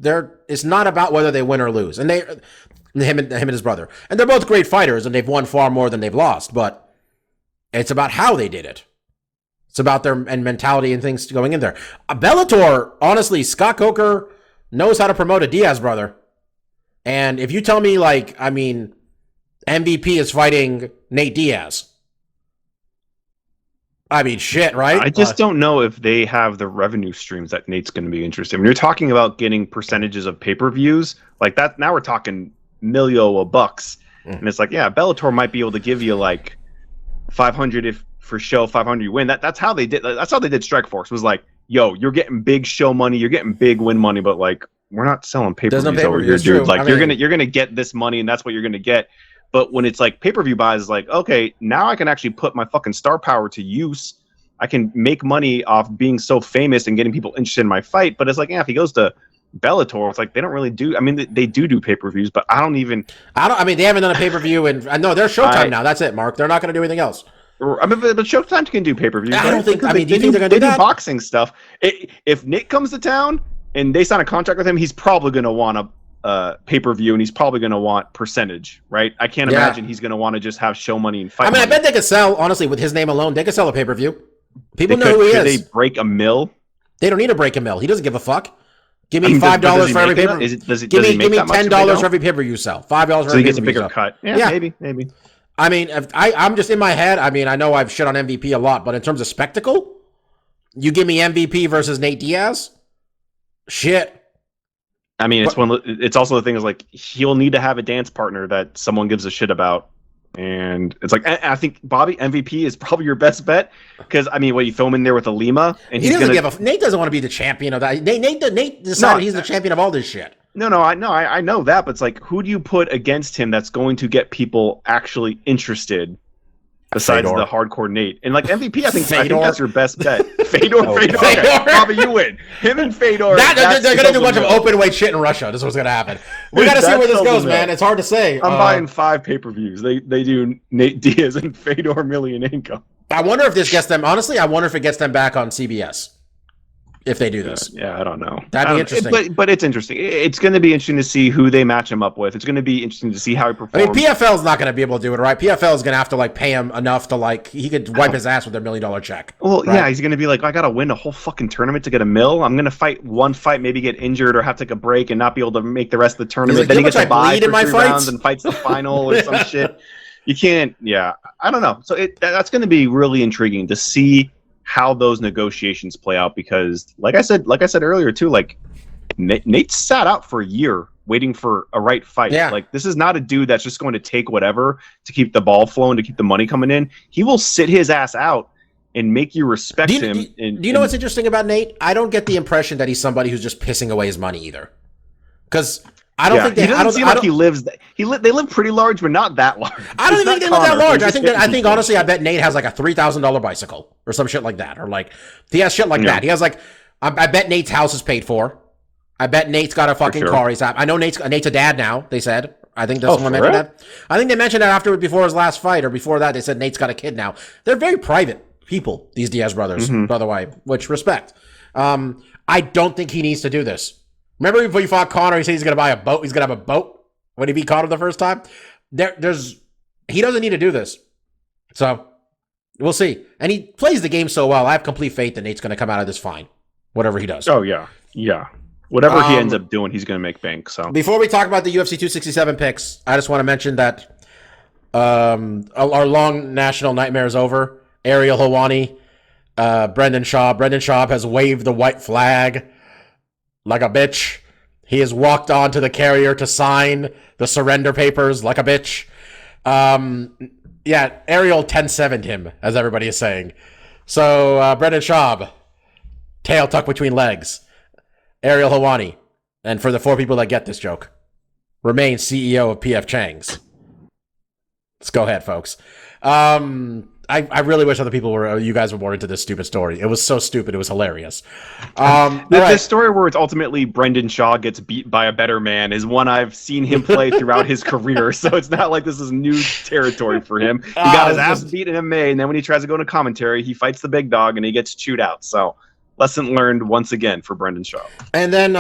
it's not about whether they win or lose, and him and his brother, and they're both great fighters, and they've won far more than they've lost, but it's about how they did it. It's about their mentality and things going in there. Bellator, honestly, Scott Coker knows how to promote a Diaz brother, and if you tell me MVP is fighting Nate Diaz. Shit, right? I just don't know if they have the revenue streams that Nate's going to be interested in. When you're talking about getting percentages of pay-per-views like that, now we're talking $1 bucks. And it's like, yeah, Bellator might be able to give you like 500 if for show, 500 you win. That's how they did. That's how they did Strikeforce. Was like, yo, you're getting big show money, you're getting big win money, but like we're not selling There's no pay-per-views over pay-per-view, here, it's dude. true. Like I you're mean- gonna get this money, and that's what you're gonna get. But when it's like pay-per-view buys, it's like, okay, now I can actually put my fucking star power to use. I can make money off being so famous and getting people interested in my fight. But it's like, yeah, if he goes to Bellator, it's like they don't really do. I mean, they do pay-per-views, but I mean, they haven't done a pay-per-view, and I know they're Showtime now. That's it, Mark. They're not going to do anything else. I mean, but Showtime can do pay-per-views. I don't think. Because I mean, do you think they're going to do that? Boxing stuff. If Nick comes to town and they sign a contract with him, he's probably going to want a pay-per-view, and he's probably going to want percentage, right? I can't imagine he's going to want to just have show money and fight. I mean, money. I bet they could sell, honestly, with his name alone, they could sell a pay-per-view. People know who he Could is. they break a mill? They don't need to break a mill. He doesn't give a fuck. Give me $5 for every pay-per-view. Give me $10 for every pay-per-view you sell. $5 for every so he gets a pay-per-view bigger you cut. Yeah, maybe. I mean, I'm just in my head. I mean, I know I've shit on MVP a lot, but in terms of spectacle, you give me MVP versus Nate Diaz, shit. I mean, it's also the thing is like he'll need to have a dance partner that someone gives a shit about, and it's like I think Bobby MVP is probably your best bet because I mean, you film in there with a Lima, and he doesn't give a. Nate doesn't want to be the champion of that. Nate decided he's the champion of all this shit. No, I know that, but it's like, who do you put against him that's going to get people actually interested besides Fedor. the hardcore Nate? And like MVP, I think Fedor. that's your best bet. Fedor. Okay. Bobby, you win. Him and Fedor. They're going to do a bunch of open weight shit in Russia. This is what's going to happen. We got to see where this goes, man. It's hard to say. I'm buying 5 pay-per-views. They do Nate Diaz and Fedor Emelianenko. I wonder if this gets them, honestly, I wonder if it gets them back on CBS. If they do this. Yeah, I don't know. That'd be interesting. But it's interesting. It's going to be interesting to see who they match him up with. It's going to be interesting to see how he performs. I mean, PFL's not going to be able to do it, right? PFL is going to have to pay him enough to he could wipe his ass with their $1 million check. Well, right? Yeah, he's going to be like, I got to win a whole fucking tournament to get $1 million. I'm going to fight one fight, maybe get injured or have to take a break and not be able to make the rest of the tournament. Like, then he gets to buy for 3 fights? rounds and fights the final or some shit. You can't. Yeah, I don't know. So that's going to be really intriguing to see how those negotiations play out because, like I said earlier too, like Nate sat out for a year waiting for a right fight. Yeah. Like this is not a dude that's just going to take whatever to keep the ball flowing, to keep the money coming in. He will sit his ass out and make you respect him. Do you know what's interesting about Nate? I don't get the impression that he's somebody who's just pissing away his money either. Because I don't think they. He doesn't seem like he lives. They live pretty large, but not that large. I don't even think they live that large. I think honestly, I bet Nate has like a $3,000 bicycle or some shit like that, or like he has shit like that. He has like, I bet Nate's house is paid for. I bet Nate's got a fucking car. I know Nate's a dad now. They said. I think someone mentioned that. I think they mentioned that before his last fight, or before that, they said Nate's got a kid now. They're very private people, these Diaz brothers, by the way, which respect. I don't think he needs to do this. Remember before you fought Conor, he said he's going to buy a boat. He's going to have a boat when he beat Conor the first time. He doesn't need to do this. So we'll see. And he plays the game so well. I have complete faith that Nate's going to come out of this fine, whatever he does. Oh, yeah. Whatever he ends up doing, he's going to make bank. So before we talk about the UFC 267 picks, I just want to mention that our long national nightmare is over. Ariel Helwani, Brendan Schaub. Brendan Schaub has waved the white flag like a bitch. He has walked onto the carrier to sign the surrender papers like a bitch. Ariel 10-7'd him, as everybody is saying. So, Brendan Schaub, tail tucked between legs. Ariel Helwani, and for the 4 people that get this joke, remains CEO of PF Chang's. Let's go ahead, folks. I really wish other people you guys were more into this stupid story. It was so stupid, it was hilarious. The story where it's ultimately Brendan Shaw gets beat by a better man is one I've seen him play throughout his career, so it's not like this is new territory for him. He got his ass beat in MMA, and then when he tries to go into commentary, he fights the big dog and he gets chewed out. So lesson learned once again for Brendan Shaw. And then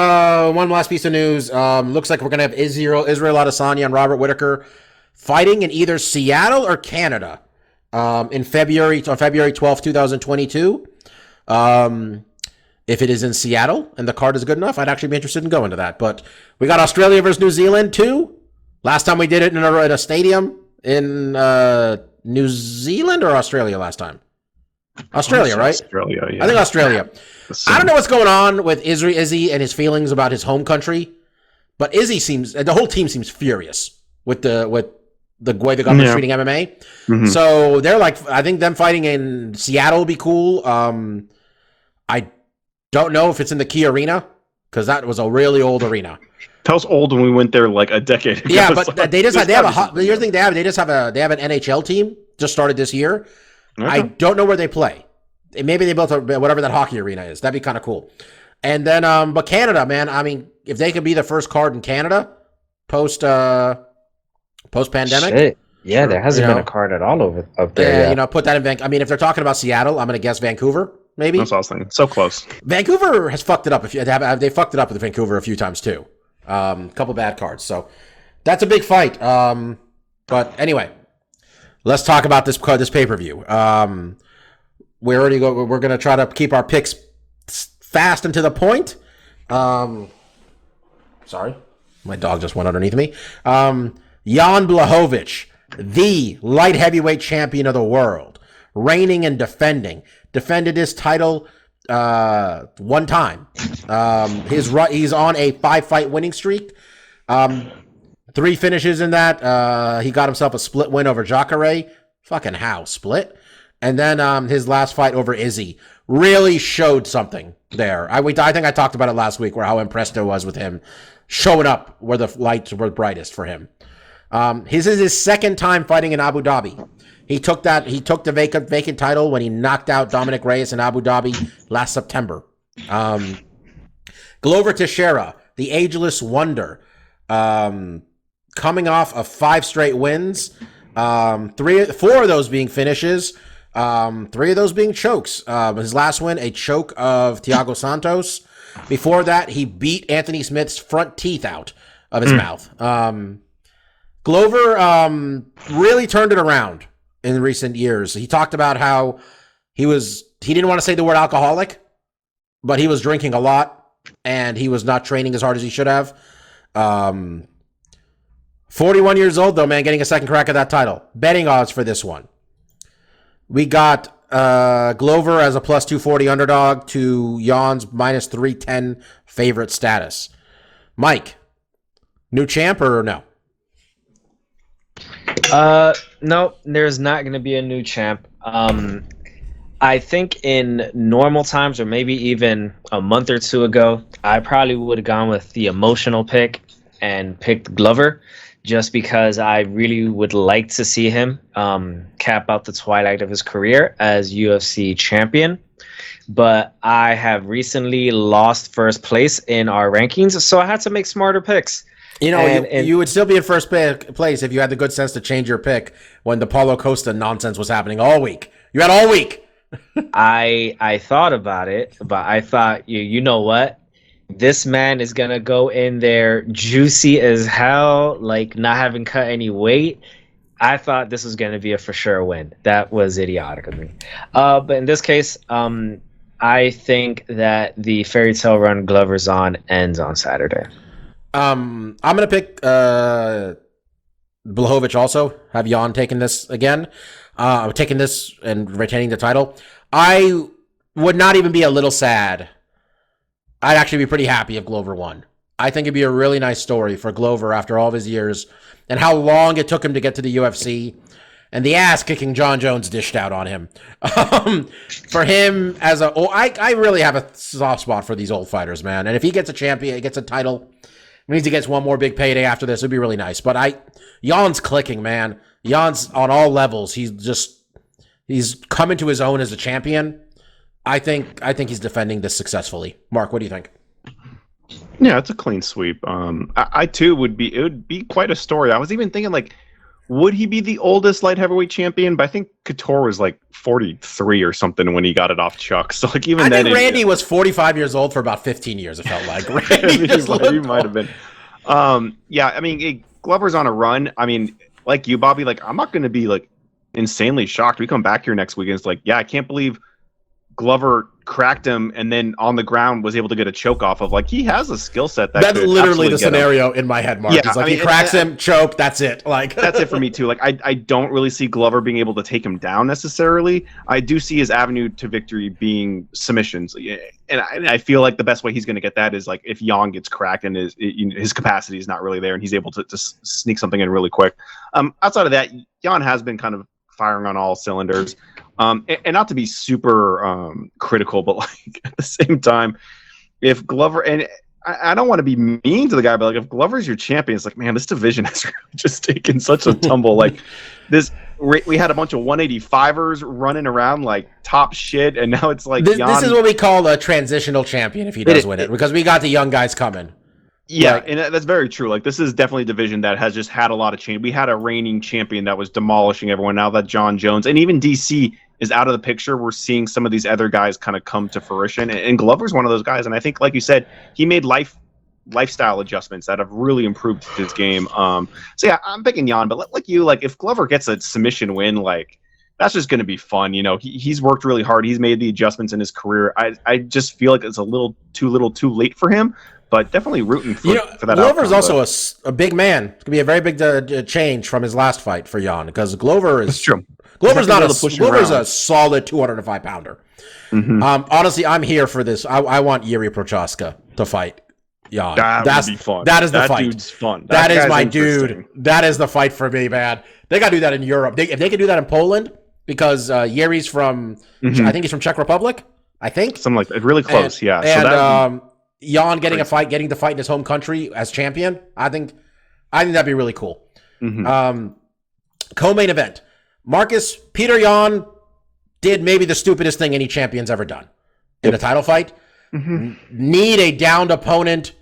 one last piece of news. Looks like we're going to have Israel Adesanya and Robert Whittaker fighting in either Seattle or Canada. On February 12th, 2022. If it is in Seattle and the card is good enough, I'd actually be interested in going to that. But we got Australia versus New Zealand too. Last time we did it in a stadium in New Zealand or Australia last time? Australia, right? Australia, yeah. I think Australia. I don't know what's going on with Izzy and his feelings about his home country, but the whole team seems furious with the way the government's treating MMA. Mm-hmm. So they're like, I think them fighting in Seattle will be cool. I don't know if it's in the Key Arena because that was a really old arena. That was old when we went there like a decade ago. Yeah, but So they just have they just have an NHL team just started this year. Okay. I don't know where they play. Maybe they built whatever that hockey arena is. That'd be kind of cool. And then, but Canada, man. I mean, if they could be the first card in Canada post pandemic. Shit. Yeah, there hasn't been a card at all up there. Yeah, put that in Vancouver. I mean, if they're talking about Seattle, I'm going to guess Vancouver, maybe. That's what I was thinking. So close. Vancouver has fucked it up. They fucked it up with Vancouver a few times too. A couple bad cards. So that's a big fight. But anyway, let's talk about this pay-per-view. We're going to try to keep our picks fast and to the point. Sorry, my dog just went underneath me. Jan Blachowicz, the light heavyweight champion of the world, reigning and defended his title one time. He's on a 5-fight winning streak. 3 finishes in that. He got himself a split win over Jacare. Fucking how split? And then his last fight over Izzy really showed something there. I think I talked about it last week, where how impressed I was with him showing up where the lights were brightest for him. His is his second time fighting in Abu Dhabi. He took the vacant title when he knocked out Dominic Reyes in Abu Dhabi last September. Glover Teixeira, the ageless wonder, coming off of 5 straight wins, 4 of those being finishes, 3 of those being chokes. His last win, a choke of Thiago Santos. Before that, he beat Anthony Smith's front teeth out of his mouth. Glover really turned it around in recent years. He talked about how he didn't want to say the word alcoholic, but he was drinking a lot and he was not training as hard as he should have. 41 years old though, man, getting a second crack at that title. Betting odds for this one. We got Glover as a plus 240 underdog to Jan's minus 310 favorite status. Mike, new champ or no? No, there's not going to be a new champ. I think in normal times, or maybe even a month or two ago, I probably would have gone with the emotional pick and picked Glover, just because I really would like to see him cap out the twilight of his career as UFC champion. But I have recently lost first place in our rankings, so I had to make smarter picks. You know, you would still be in first place if you had the good sense to change your pick when the Paulo Costa nonsense was happening all week. You had all week. I thought about it, but I thought, you know what? This man is going to go in there juicy as hell, like not having cut any weight. I thought this was going to be a for sure win. That was idiotic of me. But in this case, I think that the fairy tale run Glover's on ends on Saturday. I'm going to pick Blachowicz also. Have Jan taken this again. Taking this and retaining the title. I would not even be a little sad. I'd actually be pretty happy if Glover won. I think it'd be a really nice story for Glover after all of his years and how long it took him to get to the UFC and the ass kicking John Jones dished out on him. For him I really have a soft spot for these old fighters, man. And if he gets a champion, he gets a title, it means he gets one more big payday after this. It'd be really nice. But Jan's clicking, man. Jan's on all levels. He's come into his own as a champion. I think he's defending this successfully. Mark, what do you think? Yeah, it's a clean sweep. I too it would be quite a story. I was even thinking, like, would he be the oldest light heavyweight champion? But I think Couture was like 43 or something when he got it off Chuck. So like even then, Randy was 45 years old for about 15 years. It felt like Randy he might have been. Yeah, I mean, Glover's on a run. I mean, like you, Bobby, like I'm not going to be like insanely shocked. We come back here next week and it's like, yeah, I can't believe Glover cracked him and then on the ground was able to get a choke off of. Like, he has a skill set that's literally the scenario in my head, Mark. Yeah, it's like he cracks him, choke, that's it. Like that's it for me too. Like I don't really see Glover being able to take him down necessarily. I do see his avenue to victory being submissions, and I feel like the best way he's going to get that is like if Jan gets cracked and his capacity is not really there and he's able to sneak something in really quick. Outside of that, Jan has been kind of firing on all cylinders. And not to be super critical, but like at the same time, if Glover, and I don't want to be mean to the guy, but like if Glover's your champion, it's like, man, this division has just taken such a tumble. Like this, we had a bunch of 185ers running around like top shit, and now it's like this is what we call a transitional champion if he does win it, because we got the young guys coming. Yeah, Like, and that's very true. Like this is definitely a division that has just had a lot of change. We had a reigning champion that was demolishing everyone. Now that John Jones and even DC is out of the picture, we're seeing some of these other guys kind of come to fruition. And Glover's one of those guys. And I think, like you said, he made lifestyle adjustments that have really improved his game. So yeah, I'm picking Jan. But like you, like if Glover gets a submission win, like that's just going to be fun. You know, he's worked really hard. He's made the adjustments in his career. I just feel like it's a little too late for him. But definitely rooting for that. Glover's also a big man. It's gonna be a very big change from his last fight for Jan, because Glover is true. Glover's a solid 205 pounder. Mm-hmm. Honestly, I'm here for this. I want Yuri Prochaska to fight Jan. That's would be fun. That is the fight. Dude's fun. That is my dude. That is the fight for me, man. They gotta do that in Europe. If they could do that in Poland, because Yuri's from I think he's from Czech Republic. I think something like that. Really close. Yeah. And Jan getting to fight in his home country as champion, I think that'd be really cool. Mm-hmm. Co-main event: Peter Yan did maybe the stupidest thing any champion's ever done in a title fight. Mm-hmm. Need a downed opponent.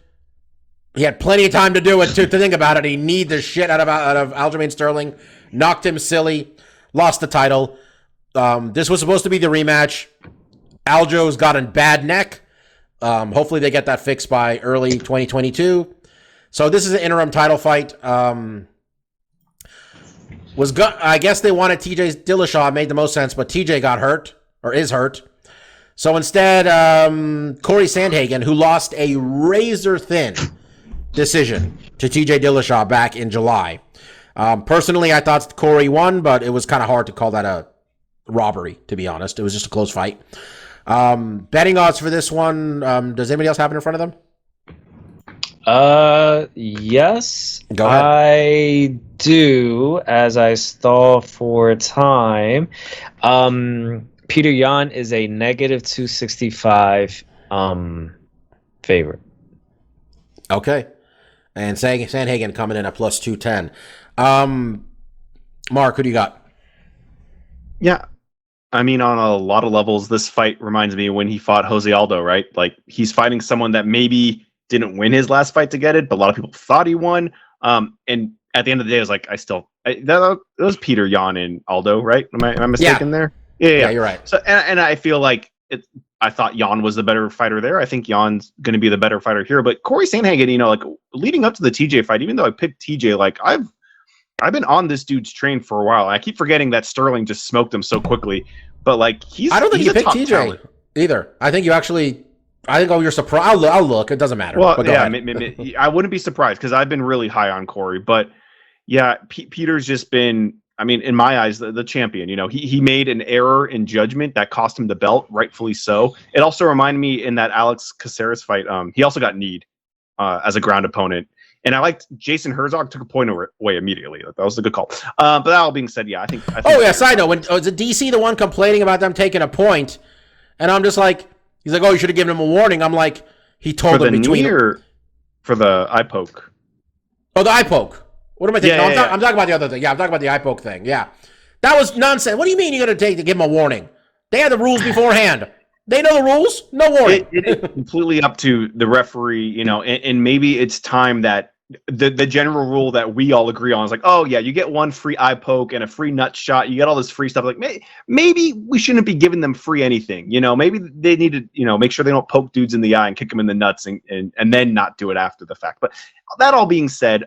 He had plenty of time to do it. To think about it, he need the shit out of Aljamain Sterling. Knocked him silly. Lost the title. This was supposed to be the rematch. Aljo's got a bad neck. Hopefully they get that fixed by early 2022. So this is an interim title fight. I guess they wanted TJ Dillashaw. It made the most sense, but TJ got hurt, or is hurt. So instead, Corey Sandhagen, who lost a razor-thin decision to TJ Dillashaw back in July. Personally, I thought Corey won, but it was kind of hard to call that a robbery, to be honest. It was just a close fight. Betting odds for this one, does anybody else have it in front of them? Yes. Go ahead. I do, as I stall for time. Peter Yan is a -265 favorite. Okay. And Sandhagen coming in at +210. Mark, who do you got? Yeah. I mean, on a lot of levels, this fight reminds me of when he fought Jose Aldo, right? Like, he's fighting someone that maybe didn't win his last fight to get it, but a lot of people thought he won. And at the end of the day, I was like, that was Peter Yan and Aldo, right? Am I mistaken there? Yeah, you're right. So, and I feel like I thought Yan was the better fighter there. I think Jan's going to be the better fighter here. But Corey Sandhagen, like leading up to the TJ fight, even though I picked TJ, like I've been on this dude's train for a while. I keep forgetting that Sterling just smoked him so quickly. But like I don't think you picked TJ talent either. I think you actually. You're surprised. I'll look. It doesn't matter. Well, yeah, I wouldn't be surprised because I've been really high on Corey. But yeah, Peter's just been. I mean, in my eyes, the champion. He made an error in judgment that cost him the belt, rightfully so. It also reminded me in that Alex Caceres fight. He also got kneed as a ground opponent. And I liked Jason Herzog took a point away immediately. That was a good call. But that all being said, yeah, I think. Oh yeah, side note: was it DC the one complaining about them taking a point? And I'm just like, he's like, oh, you should have given him a warning. I'm like, he told for him the between knee or for the eye poke. Oh, the eye poke. What am I thinking? Yeah, I'm talking about the other thing. Yeah, I'm talking about the eye poke thing. Yeah, that was nonsense. What do you mean you're going to give him a warning? They had the rules beforehand. They know the rules. No warning. It is completely up to the referee, and maybe it's time that the general rule that we all agree on is like, oh yeah, you get one free eye poke and a free nut shot. You get all this free stuff. Like maybe we shouldn't be giving them free anything. Maybe they need to, make sure they don't poke dudes in the eye and kick them in the nuts and then not do it after the fact. But that all being said,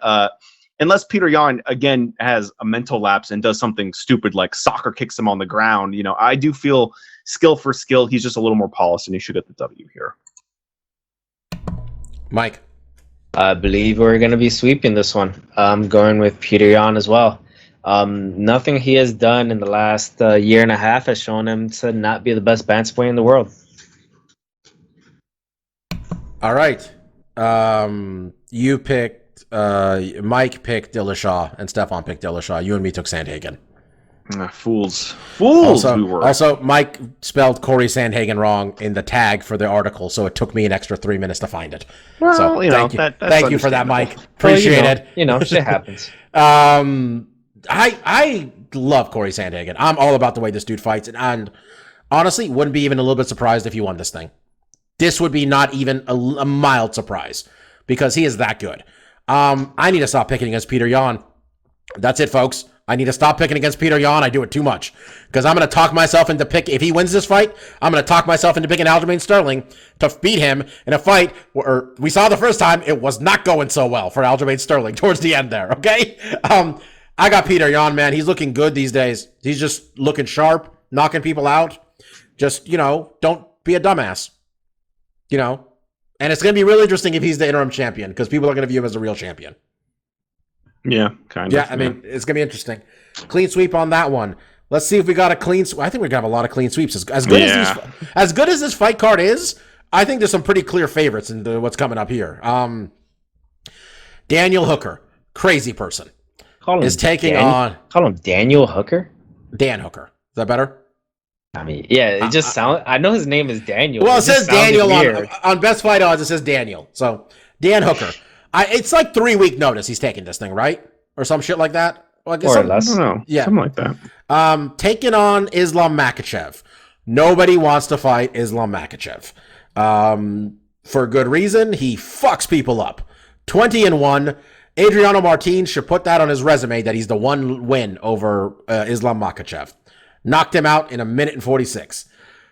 unless Peter Yan again has a mental lapse and does something stupid like soccer kicks him on the ground, I do feel skill for skill, he's just a little more polished and he should get the W here. Mike. I believe we're going to be sweeping this one. I'm going with Peter Yan as well. Nothing he has done in the last year and a half has shown him to not be the best bantamweight in the world. All right. You picked Mike picked Dillashaw and Stefan picked Dillashaw. You and me took Sandhagen. Fools Also, we were. also, Mike spelled Corey Sandhagen wrong in the tag for the article, so it took me an extra 3 minutes to find it. Well, so you know, thank you for that, Mike. Well, Appreciate it. Shit happens. I love Corey Sandhagen. I'm all about the way this dude fights, and honestly, wouldn't be even a little bit surprised if he won this thing. This would be not even a mild surprise because he is that good. I need to stop picking against Peter Yan. That's it, folks. I need to stop picking against Peter Yan. I do it too much because I'm going to talk myself into if he wins this fight, I'm going to talk myself into picking Aljamain Sterling to beat him in a fight where we saw the first time it was not going so well for Aljamain Sterling towards the end there. Okay. I got Peter Yan, man. He's looking good these days. He's just looking sharp, knocking people out. Just, don't be a dumbass. And it's going to be really interesting if he's the interim champion because people are going to view him as a real champion. Yeah, kind of. Yeah, I mean, it's going to be interesting. Clean sweep on that one. Let's see if we got a clean sweep. I think we're going to have a lot of clean sweeps. As good as this fight card is, I think there's some pretty clear favorites in what's coming up here. Daniel Hooker, crazy person, is taking on... Call him Daniel Hooker? Dan Hooker. Is that better? I mean, yeah, it just sounds... I know his name is Daniel. Well, it says Daniel on Best Fight Odds. It says Daniel. So, Dan Hooker. It's like 3-week notice he's taking this thing, right? Or some shit like that? Well, I guess or less. I don't know. Yeah. Something like that. Taking on Islam Makhachev. Nobody wants to fight Islam Makhachev. For good reason. He fucks people up. 20-1. Adriano Martins should put that on his resume that he's the one win over Islam Makhachev. Knocked him out in 1:46.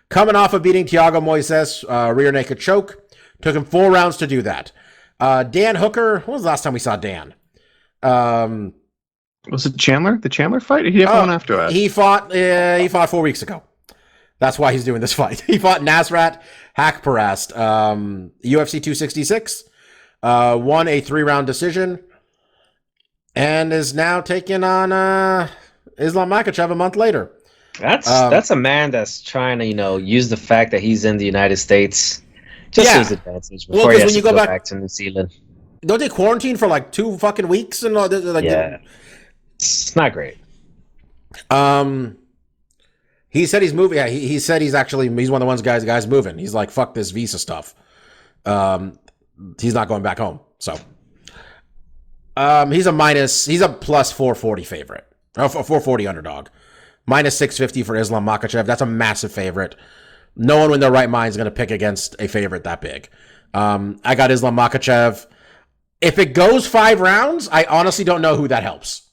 Coming off of beating Thiago Moises, rear naked choke. Took him 4 rounds to do that. Dan Hooker, when was the last time we saw Dan? Was it Chandler? The Chandler fight? Or he had one after that? He fought 4 weeks ago. That's why he's doing this fight. He fought Nasrat Hakparast, UFC 266, won a 3-round decision, and is now taking on Islam Makhachev a month later. That's a man that's trying to, use the fact that he's in the United States just to his advantage before he has to go back to New Zealand. Don't they quarantine for like 2 fucking weeks and all? Yeah, it's not great. He said he's moving. Yeah, he said he's one of the guys moving. He's like, fuck this visa stuff. He's not going back home. So, he's a plus 440 favorite, or 440 underdog. Minus 650 for Islam Makhachev. That's a massive favorite. No one in their right mind is going to pick against a favorite that big. I got Islam Makhachev. If it goes 5 rounds, I honestly don't know who that helps.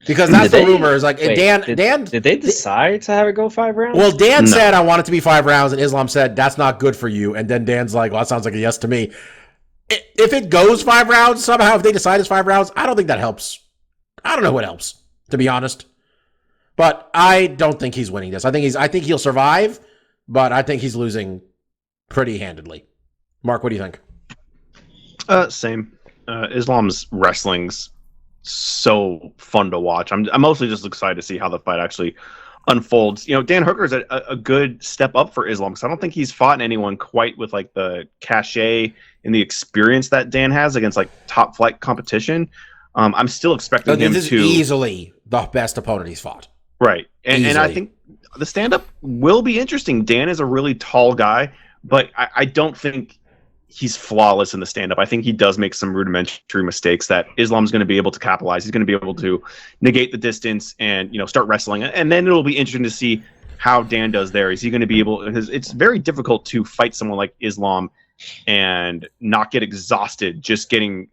Because that's the rumor. Is like Dan. Did they decide to have it go 5 rounds? Well, Dan said I want it to be 5 rounds, and Islam said that's not good for you. And then Dan's like, well, that sounds like a yes to me. If it goes 5 rounds somehow, if they decide it's 5 rounds, I don't think that helps. I don't know what helps, to be honest. But I don't think he's winning this. I think he'll survive, but I think he's losing pretty handedly. Mark, what do you think? Same. Islam's wrestling's so fun to watch. I'm mostly just excited to see how the fight actually unfolds. Dan Hooker's a good step up for Islam because I don't think he's fought anyone quite with like the cachet and the experience that Dan has against like top flight competition. I'm still expecting him to... This is easily the best opponent he's fought. Right. And I think the stand-up will be interesting. Dan is a really tall guy, but I don't think he's flawless in the stand-up. I think he does make some rudimentary mistakes that Islam's going to be able to capitalize. He's going to be able to negate the distance and, start wrestling. And then it'll be interesting to see how Dan does there. Is he going to be able... It's very difficult to fight someone like Islam and not get exhausted just getting,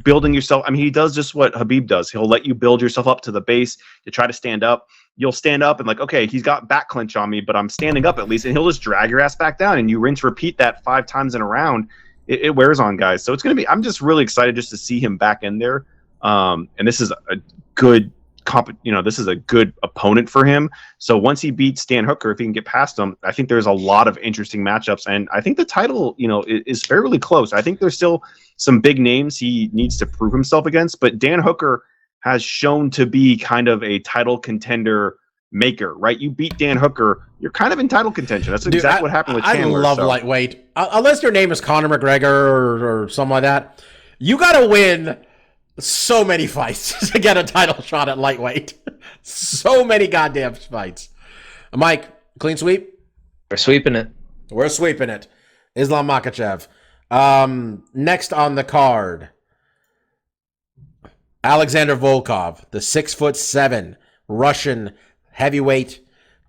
building yourself. I mean, he does just what Habib does. He'll let you build yourself up to the base to try to stand up. You'll stand up and like, okay, he's got back clinch on me, but I'm standing up at least, and he'll just drag your ass back down, and you rinse, repeat that 5 times in a round. It wears on guys. So it's going to be, I'm just really excited just to see him back in there. And this is a good this is a good opponent for him. So once he beats Dan Hooker, if he can get past him, I think there's a lot of interesting matchups. And I think the title, is fairly close. I think there's still some big names he needs to prove himself against, but Dan Hooker has shown to be kind of a title contender maker, right? You beat Dan Hooker, you're kind of in title contention. That's exactly what happened with Chandler. I love lightweight. Unless your name is Conor McGregor or something like that, you got to win So many fights to get a title shot at lightweight. So many goddamn fights. Mike, clean sweep? We're sweeping it. We're sweeping it. Islam Makhachev. Next on the card, Alexander Volkov, the 6'7" Russian heavyweight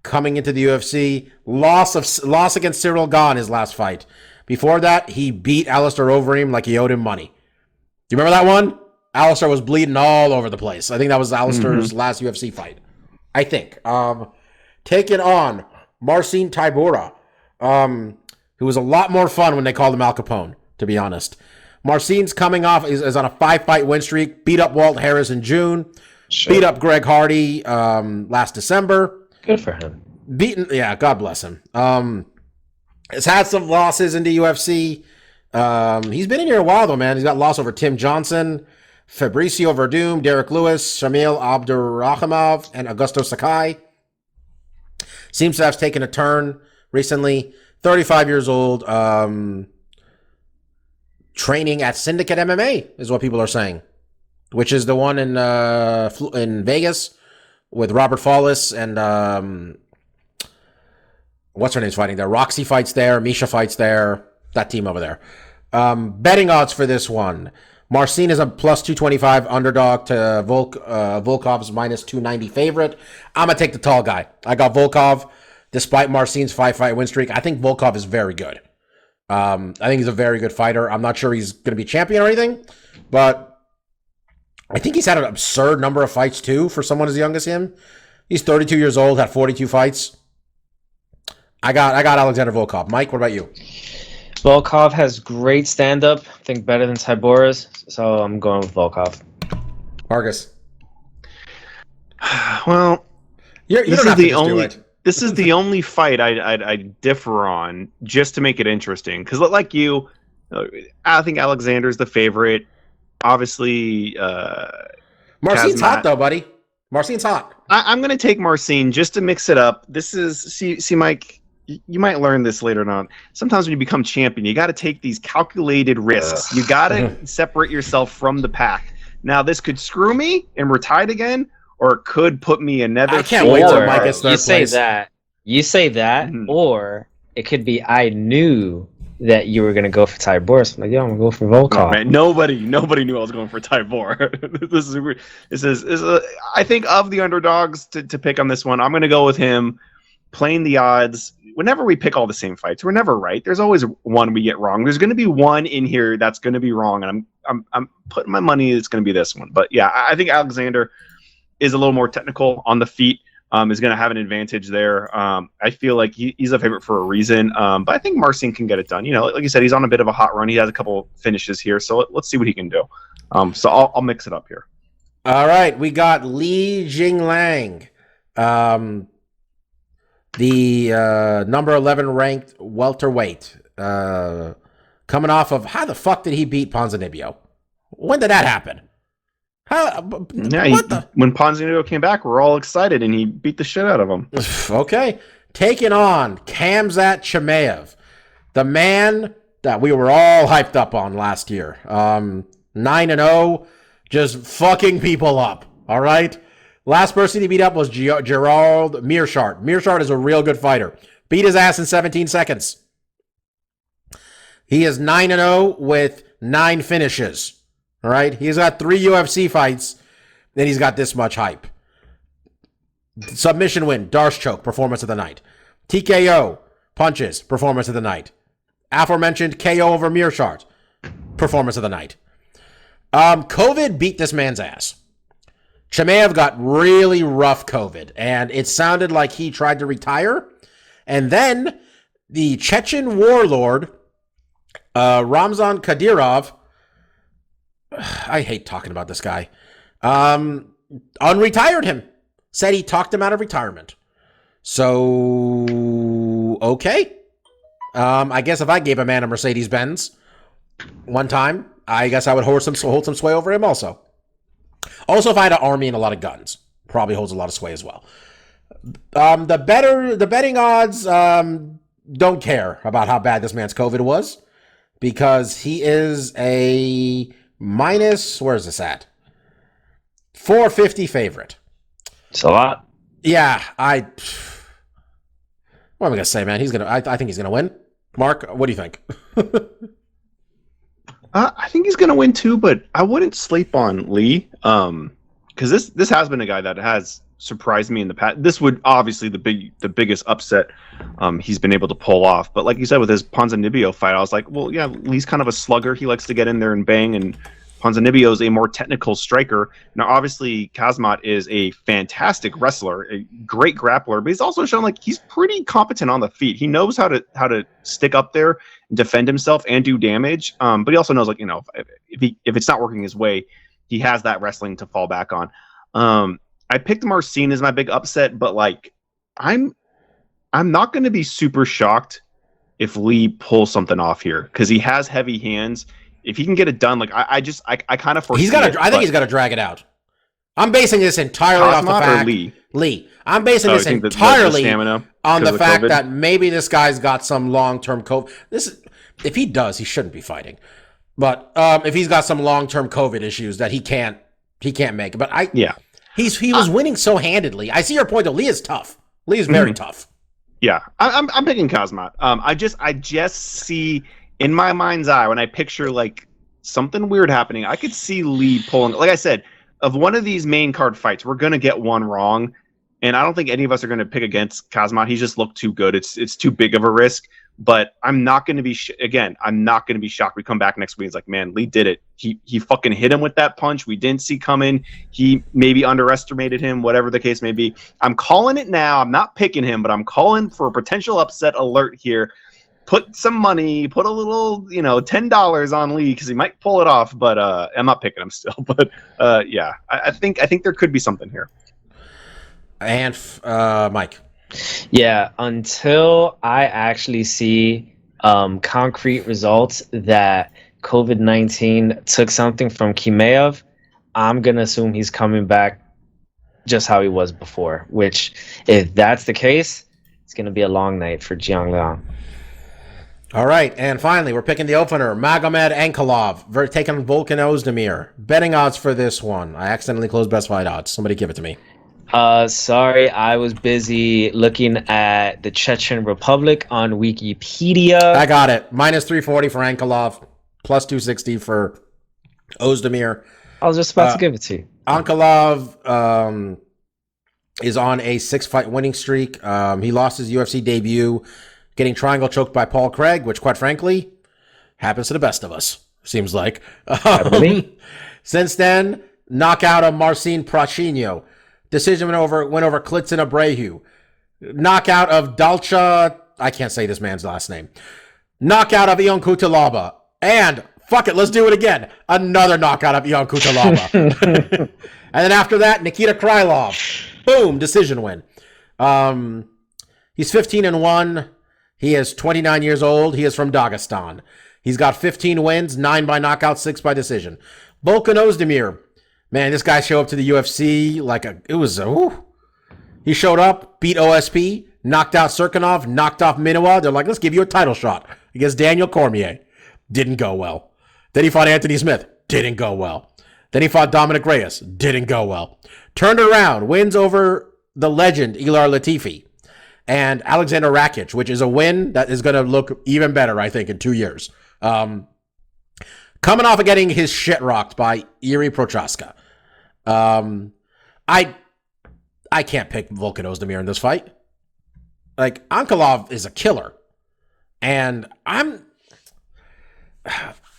coming into the UFC. Loss against Cyril Gane his last fight. Before that, he beat Alistair Overeem like he owed him money. Do you remember that one? Alistair was bleeding all over the place. I think that was Alistair's last UFC fight. I think. Taking on Marcin Tybura, who was a lot more fun when they called him Al Capone, to be honest. Marcin's coming off, is on a 5-fight win streak, beat up Walt Harris in June, beat up Greg Hardy last December. Good for him. Yeah, God bless him. Has had some losses in the UFC. He's been in here a while, though, man. He's got loss over Tim Johnson, Fabricio Verdum, Derek Lewis, Shamil Abdurakhimov, and Augusto Sakai. Seems to have taken a turn recently. 35 years old. Training at Syndicate MMA is what people are saying, which is the one in Vegas with Robert Follis and what's her name's fighting there. Roxy fights there. Misha fights there. That team over there. Betting odds for this one. Marcin is a plus 225 underdog to Volkov's minus 290 favorite. I'm going to take the tall guy. I got Volkov, despite Marcin's 5-fight win streak. I think Volkov is very good. I think he's a very good fighter. I'm not sure he's going to be champion or anything, but I think he's had an absurd number of fights, too, for someone as young as him. He's 32 years old, had 42 fights. I got Alexander Volkov. Mike, what about you? Volkov has great stand-up. I think better than Tybura's, so I'm going with Volkov. Marcus. Well, this is the only fight I differ on, just to make it interesting. Because like you, I think Alexander's the favorite. Obviously, Marcin's Kazmat. hot though, buddy. Marcin's hot. I'm going to take Marcin just to mix it up. This is see, Mike. You might learn this later on. Sometimes when you become champion, you got to take these calculated risks. You got to separate yourself from the pack. Now, this could screw me and we're tied again, or it could put me another. I can't wait till Mike gets third place. You say that, or it could be I knew that you were going to go for Tybura. So I'm like, yo, I'm going to go for Volkov. Oh, man, nobody knew I was going for Tybura. This is I think of the underdogs to pick on this one. I'm going to go with him. Playing the odds. Whenever we pick all the same fights, we're never right. There's always one we get wrong. There's going to be one in here that's going to be wrong, and I'm putting my money it's going to be this one. But yeah, I think Alexander is a little more technical on the feet. Is going to have an advantage there. I feel like he's a favorite for a reason. But I think Marcin can get it done. You know, like you said, he's on a bit of a hot run. He has a couple finishes here, so let's see what he can do. So I'll mix it up here. All right, we got Li Jinglang. The number 11 ranked welterweight, coming off of how the fuck did he beat Ponzinibbio? When did that happen? When Ponzinibbio came back, we're all excited, and he beat the shit out of him. Okay, taking on Khamzat Chimaev, the man that we were all hyped up on last year. 9-0, just fucking people up. All right. Last person he beat up was Gerald Meerschaert. Meerschaert is a real good fighter. Beat his ass in 17 seconds. He is 9-0 with 9 finishes. All right? He's got 3 UFC fights, and he's got this much hype. Submission win, Darce choke, performance of the night. TKO, punches, performance of the night. Aforementioned KO over Meerschaert, performance of the night. COVID beat this man's ass. Chimaev got really rough COVID, and it sounded like he tried to retire. And then the Chechen warlord, Ramzan Kadyrov, I hate talking about this guy, unretired him. Said he talked him out of retirement. So, okay. I guess if I gave a man a Mercedes-Benz one time, I guess I would hold some sway over him also. Also, if I had an army and a lot of guns, probably holds a lot of sway as well. The betting odds don't care about how bad this man's COVID was, because he is a minus, where is this at? 450 favorite. It's a lot. Yeah, what am I gonna say, man? I think he's gonna win. Mark, what do you think? I think he's gonna win too, but I wouldn't sleep on Lee. Because this has been a guy that has surprised me in the past. This would obviously the biggest upset he's been able to pull off. But like you said, with his Ponzinibbio fight, I was like, well, yeah, Lee's kind of a slugger. He likes to get in there and bang, and Ponzinibbio is a more technical striker. Now, obviously, Kazmat is a fantastic wrestler, a great grappler, but he's also shown like he's pretty competent on the feet. He knows how to stick up there, defend himself, and do damage. But he also knows, like, if it's not working his way, he has that wrestling to fall back on. I picked Marcin as my big upset, but like I'm not going to be super shocked if Lee pulls something off here because he has heavy hands. If he can get it done, like I kind of foresee I think he's got to drag it out. I'm basing this entirely off the fact Lee. I'm basing this entirely on the fact that maybe this guy's got some long-term COVID. If he does, he shouldn't be fighting. But if he's got some long-term COVID issues that he can't make. But he was winning so handedly. I see your point though. Lee is tough. Lee is very tough. Yeah, I'm picking Kazmat. I just see in my mind's eye when I picture like something weird happening, I could see Lee pulling. Like I said, of one of these main card fights, we're gonna get one wrong, and I don't think any of us are gonna pick against Kazmat. He just looked too good. It's too big of a risk. But I'm not going to be I'm not going to be shocked. We come back next week. It's like, man, Lee did it. He fucking hit him with that punch we didn't see coming. He maybe underestimated him, whatever the case may be. I'm calling it now. I'm not picking him, but I'm calling for a potential upset alert here. Put some money, put a little, $10 on Lee because he might pull it off. But I'm not picking him still. But yeah, I think there could be something here. And Mike. Yeah, until I actually see concrete results that COVID-19 took something from Chimaev, I'm going to assume he's coming back just how he was before, which, if that's the case, it's going to be a long night for Jiang Liang. All right, and finally, we're picking the opener, Magomed Ankalaev, taking Volkan Ozdemir. Betting odds for this one. I accidentally closed best fight odds. Somebody give it to me. Sorry, I was busy looking at the Chechen Republic on Wikipedia. I got it. Minus 340 for Ankalaev, plus 260 for Ozdemir. I was just about to give it to you. Ankalaev is on a 6-fight winning streak. He lost his UFC debut, getting triangle choked by Paul Craig, which, quite frankly, happens to the best of us, seems like. Since then, knockout of Marcin Prachinho. Decision went over Klitzen Abreu. Knockout of Dalcha. I can't say this man's last name. Knockout of Ion Cutelaba. And, fuck it, let's do it again. Another knockout of Ion Cutelaba. And then after that, Nikita Krylov. Boom, decision win. He's 15-1. He is 29 years old. He is from Dagestan. He's got 15 wins, 9 by knockout, 6 by decision. Volkan Ozdemir. Man, this guy showed up to the UFC he showed up, beat OSP, knocked out Serkinov, knocked off Minowa. They're like, let's give you a title shot against Daniel Cormier. Didn't go well. Then he fought Anthony Smith. Didn't go well. Then he fought Dominic Reyes. Didn't go well. Turned around, wins over the legend Ilir Latifi and Alexander Rakic, which is a win that is going to look even better, I think, in 2 years. Coming off of getting his shit rocked by Iri Prochaska. I can't pick Volkan Ozdemir in this fight. Like, Ankalaev is a killer. And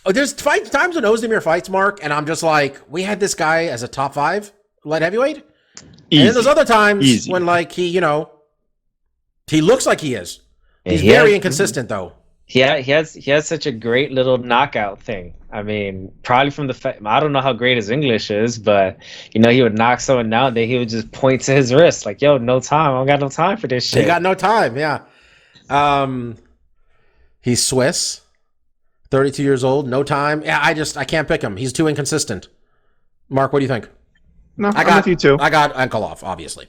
there's times when Ozdemir fights, Mark, and I'm just like, we had this guy as a top 5 light heavyweight? Easy. And then there's other times when, like, he looks like he is. He's very inconsistent, though. He has such a great little knockout thing. I mean, probably from the fact, I don't know how great his English is, but he would knock someone down, then he would just point to his wrist like, "Yo, no time. I don't got no time for this shit." He got no time. Yeah. He's Swiss, 32 years old, no time. Yeah, I can't pick him. He's too inconsistent. Mark, what do you think? No, I'm with you too. I got Ankalaev, obviously.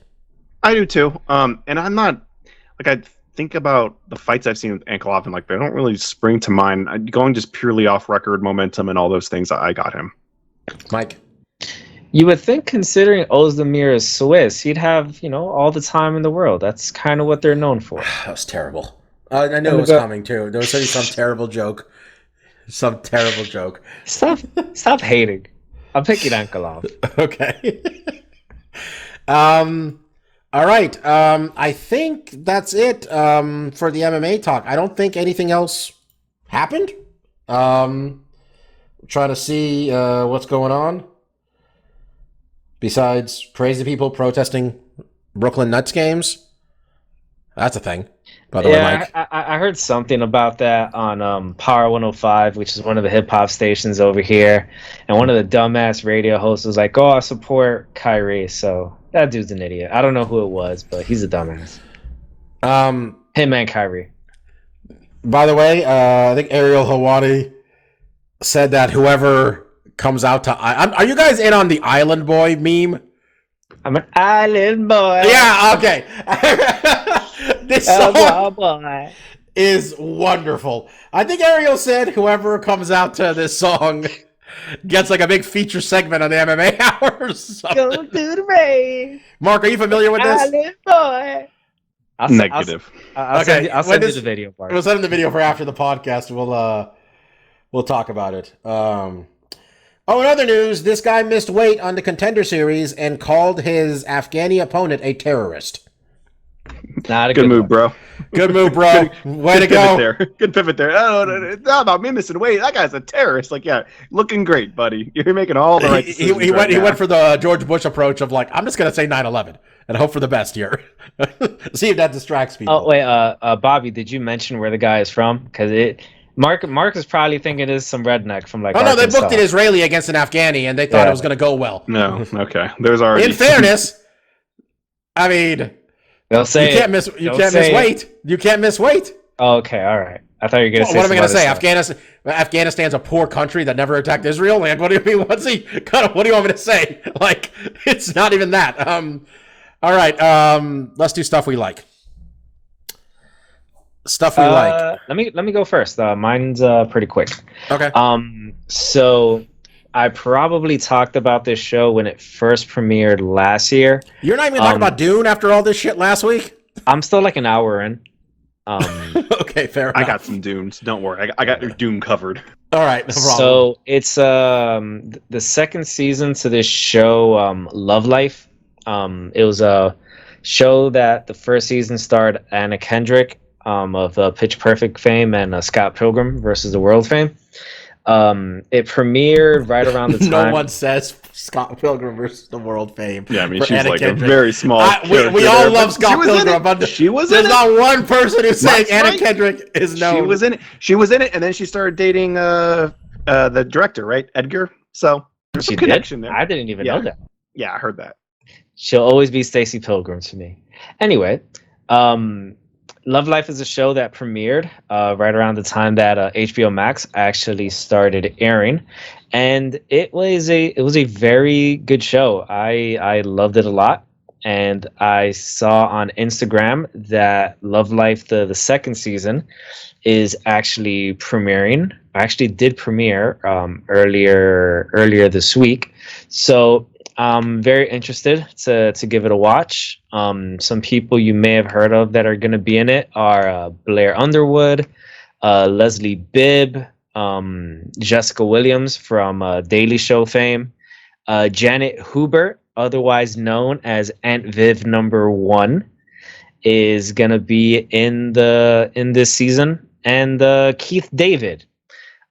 I do too. And I'm not like I think about the fights I've seen with Ankalaev, and like they don't really spring to mind. Going just purely off record momentum and all those things, I got him. Mike? You would think, considering Ozdemir is Swiss, he'd have, all the time in the world. That's kind of what they're known for. That was terrible. I knew it was coming too. There was going to be some terrible joke. Some terrible joke. Stop hating. I'm picking Ankalov. Okay. All right. I think that's it for the MMA talk. I don't think anything else happened. Try to see what's going on. Besides crazy people protesting Brooklyn Nets games. That's a thing. By the way, Mike. I heard something about that on Power 105, which is one of the hip hop stations over here. And one of the dumbass radio hosts was like, "Oh, I support Kyrie." So that dude's an idiot. I don't know who it was, but he's a dumbass. Him and Kyrie. By the way, I think Ariel Hawani said that whoever comes out to... are you guys in on the Island Boy meme? I'm an island boy. Yeah, okay. This song is wonderful. I think Ariel said whoever comes out to this song gets like a big feature segment on the MMA Hours. Go to the rain. Mark, are you familiar with this? Island boy. Negative. I'll send you the video part. We'll send him the video for after the podcast. We'll talk about it. In other news, this guy missed weight on the Contender Series and called his Afghani opponent a terrorist. Not a good move, bro. Good move, bro. Way to go. There. Good pivot there. Oh, it's not about me missing weight. That guy's a terrorist. Like, yeah, looking great, buddy. You're making all the right decisions. He went for the George Bush approach of like, I'm just going to say 9/11 and hope for the best here. See if that distracts people. Oh, wait, Bobby, did you mention where the guy is from? Because Mark is probably thinking it is some redneck from like Arkansas. They booked an it Israeli against an Afghani, and they thought it was going to go well. No, okay. There's already... In fairness, I mean... They'll say you can't miss weight. You can't miss weight. Oh, okay, all right. I thought you were going to say. What am I going to say? Afghanistan's a poor country that never attacked Israel. Like, what do you mean? What do you want me to say? Like, it's not even that. All right. Let's do stuff we like. Stuff we like. Let me go first. Mine's pretty quick. Okay. So I probably talked about this show when it first premiered last year. You're not even talking about Dune after all this shit last week? I'm still like an hour in. Okay, fair enough. I got some Dunes. Don't worry. I got your Dune covered. All right, no problem. So it's the second season to this show, Love Life. It was a show that the first season starred Anna Kendrick of Pitch Perfect fame and Scott Pilgrim versus the World fame. It premiered right around the time. No one says Scott Pilgrim versus the World fame. Yeah, I mean, she's Anna like Kendrick. a very small we all love Scott Pilgrim, but she was there's not one person who's saying Anna Kendrick is known. She was in it. She was in it, and then she started dating the director, right, Edgar. So there's some connection there. I didn't even know that. Yeah, I heard that. She'll always be Stacey Pilgrim to me. Anyway, Love Life is a show that premiered right around the time that HBO Max actually started airing, and it was a very good show. I loved it a lot, and I saw on Instagram that Love Life the second season is actually premiering. I actually did premiere earlier this week, so I'm very interested to give it a watch. Some people you may have heard of that are going to be in it are Blair Underwood, Leslie Bibb, Jessica Williams from Daily Show fame, Janet Hubert, otherwise known as Aunt Viv #1, is going to be in this season, and Keith David,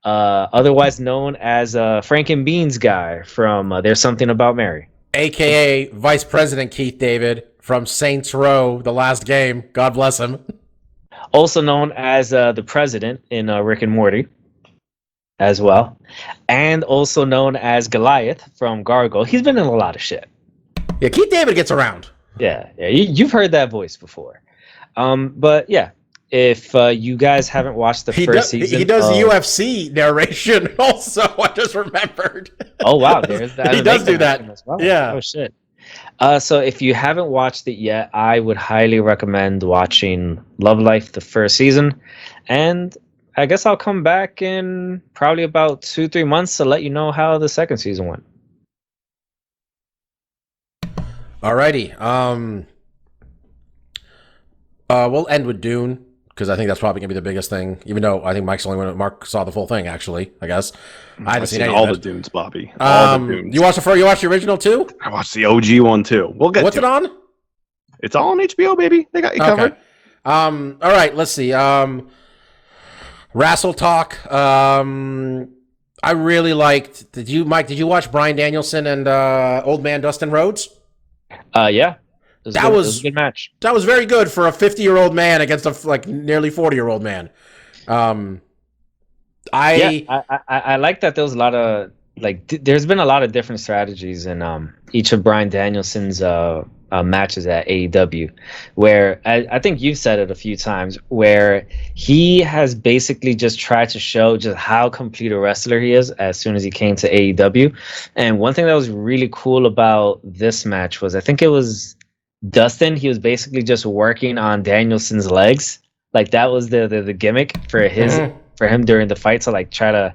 otherwise known as Frank and Beans guy from There's Something About Mary. AKA Vice President Keith David from Saints Row, The Last Game. God bless him. Also known as the President in Rick and Morty as well. And also known as Goliath from Gargoyle. He's been in a lot of shit. Yeah, Keith David gets around. Yeah, you've heard that voice before. But yeah. If you guys haven't watched the first season... He does UFC narration also, I just remembered. Oh, wow. There's that. He does do that. As well. Yeah. Oh, shit. So if you haven't watched it yet, I would highly recommend watching Love Life, the first season. And I guess I'll come back in probably about 2-3 months to let you know how the second season went. Alrighty. We'll end with Dune because I think that's probably gonna be the biggest thing. Even though I think Mark saw the full thing. Actually, I guess I haven't seen any all of the it. Dunes, Bobby. All the Dunes. You watched the original too? I watched the OG one too. We'll get. What's it on? It's all on HBO, baby. They got you covered. All right. Let's see. Wrestle Talk. I really liked. Did you watch Bryan Danielson and old man Dustin Rhodes? Yeah. It was a good match. That was very good for a 50-year-old man against a nearly 40-year-old man. I like that there was a lot of there's been a lot of different strategies in each of Bryan Danielson's matches at AEW, where I think you've said it a few times, where he has basically just tried to show just how complete a wrestler he is as soon as he came to AEW. And one thing that was really cool about this match was I think it was Dustin. He was basically just working on Danielson's legs. Like that was the gimmick for him during the fight to try to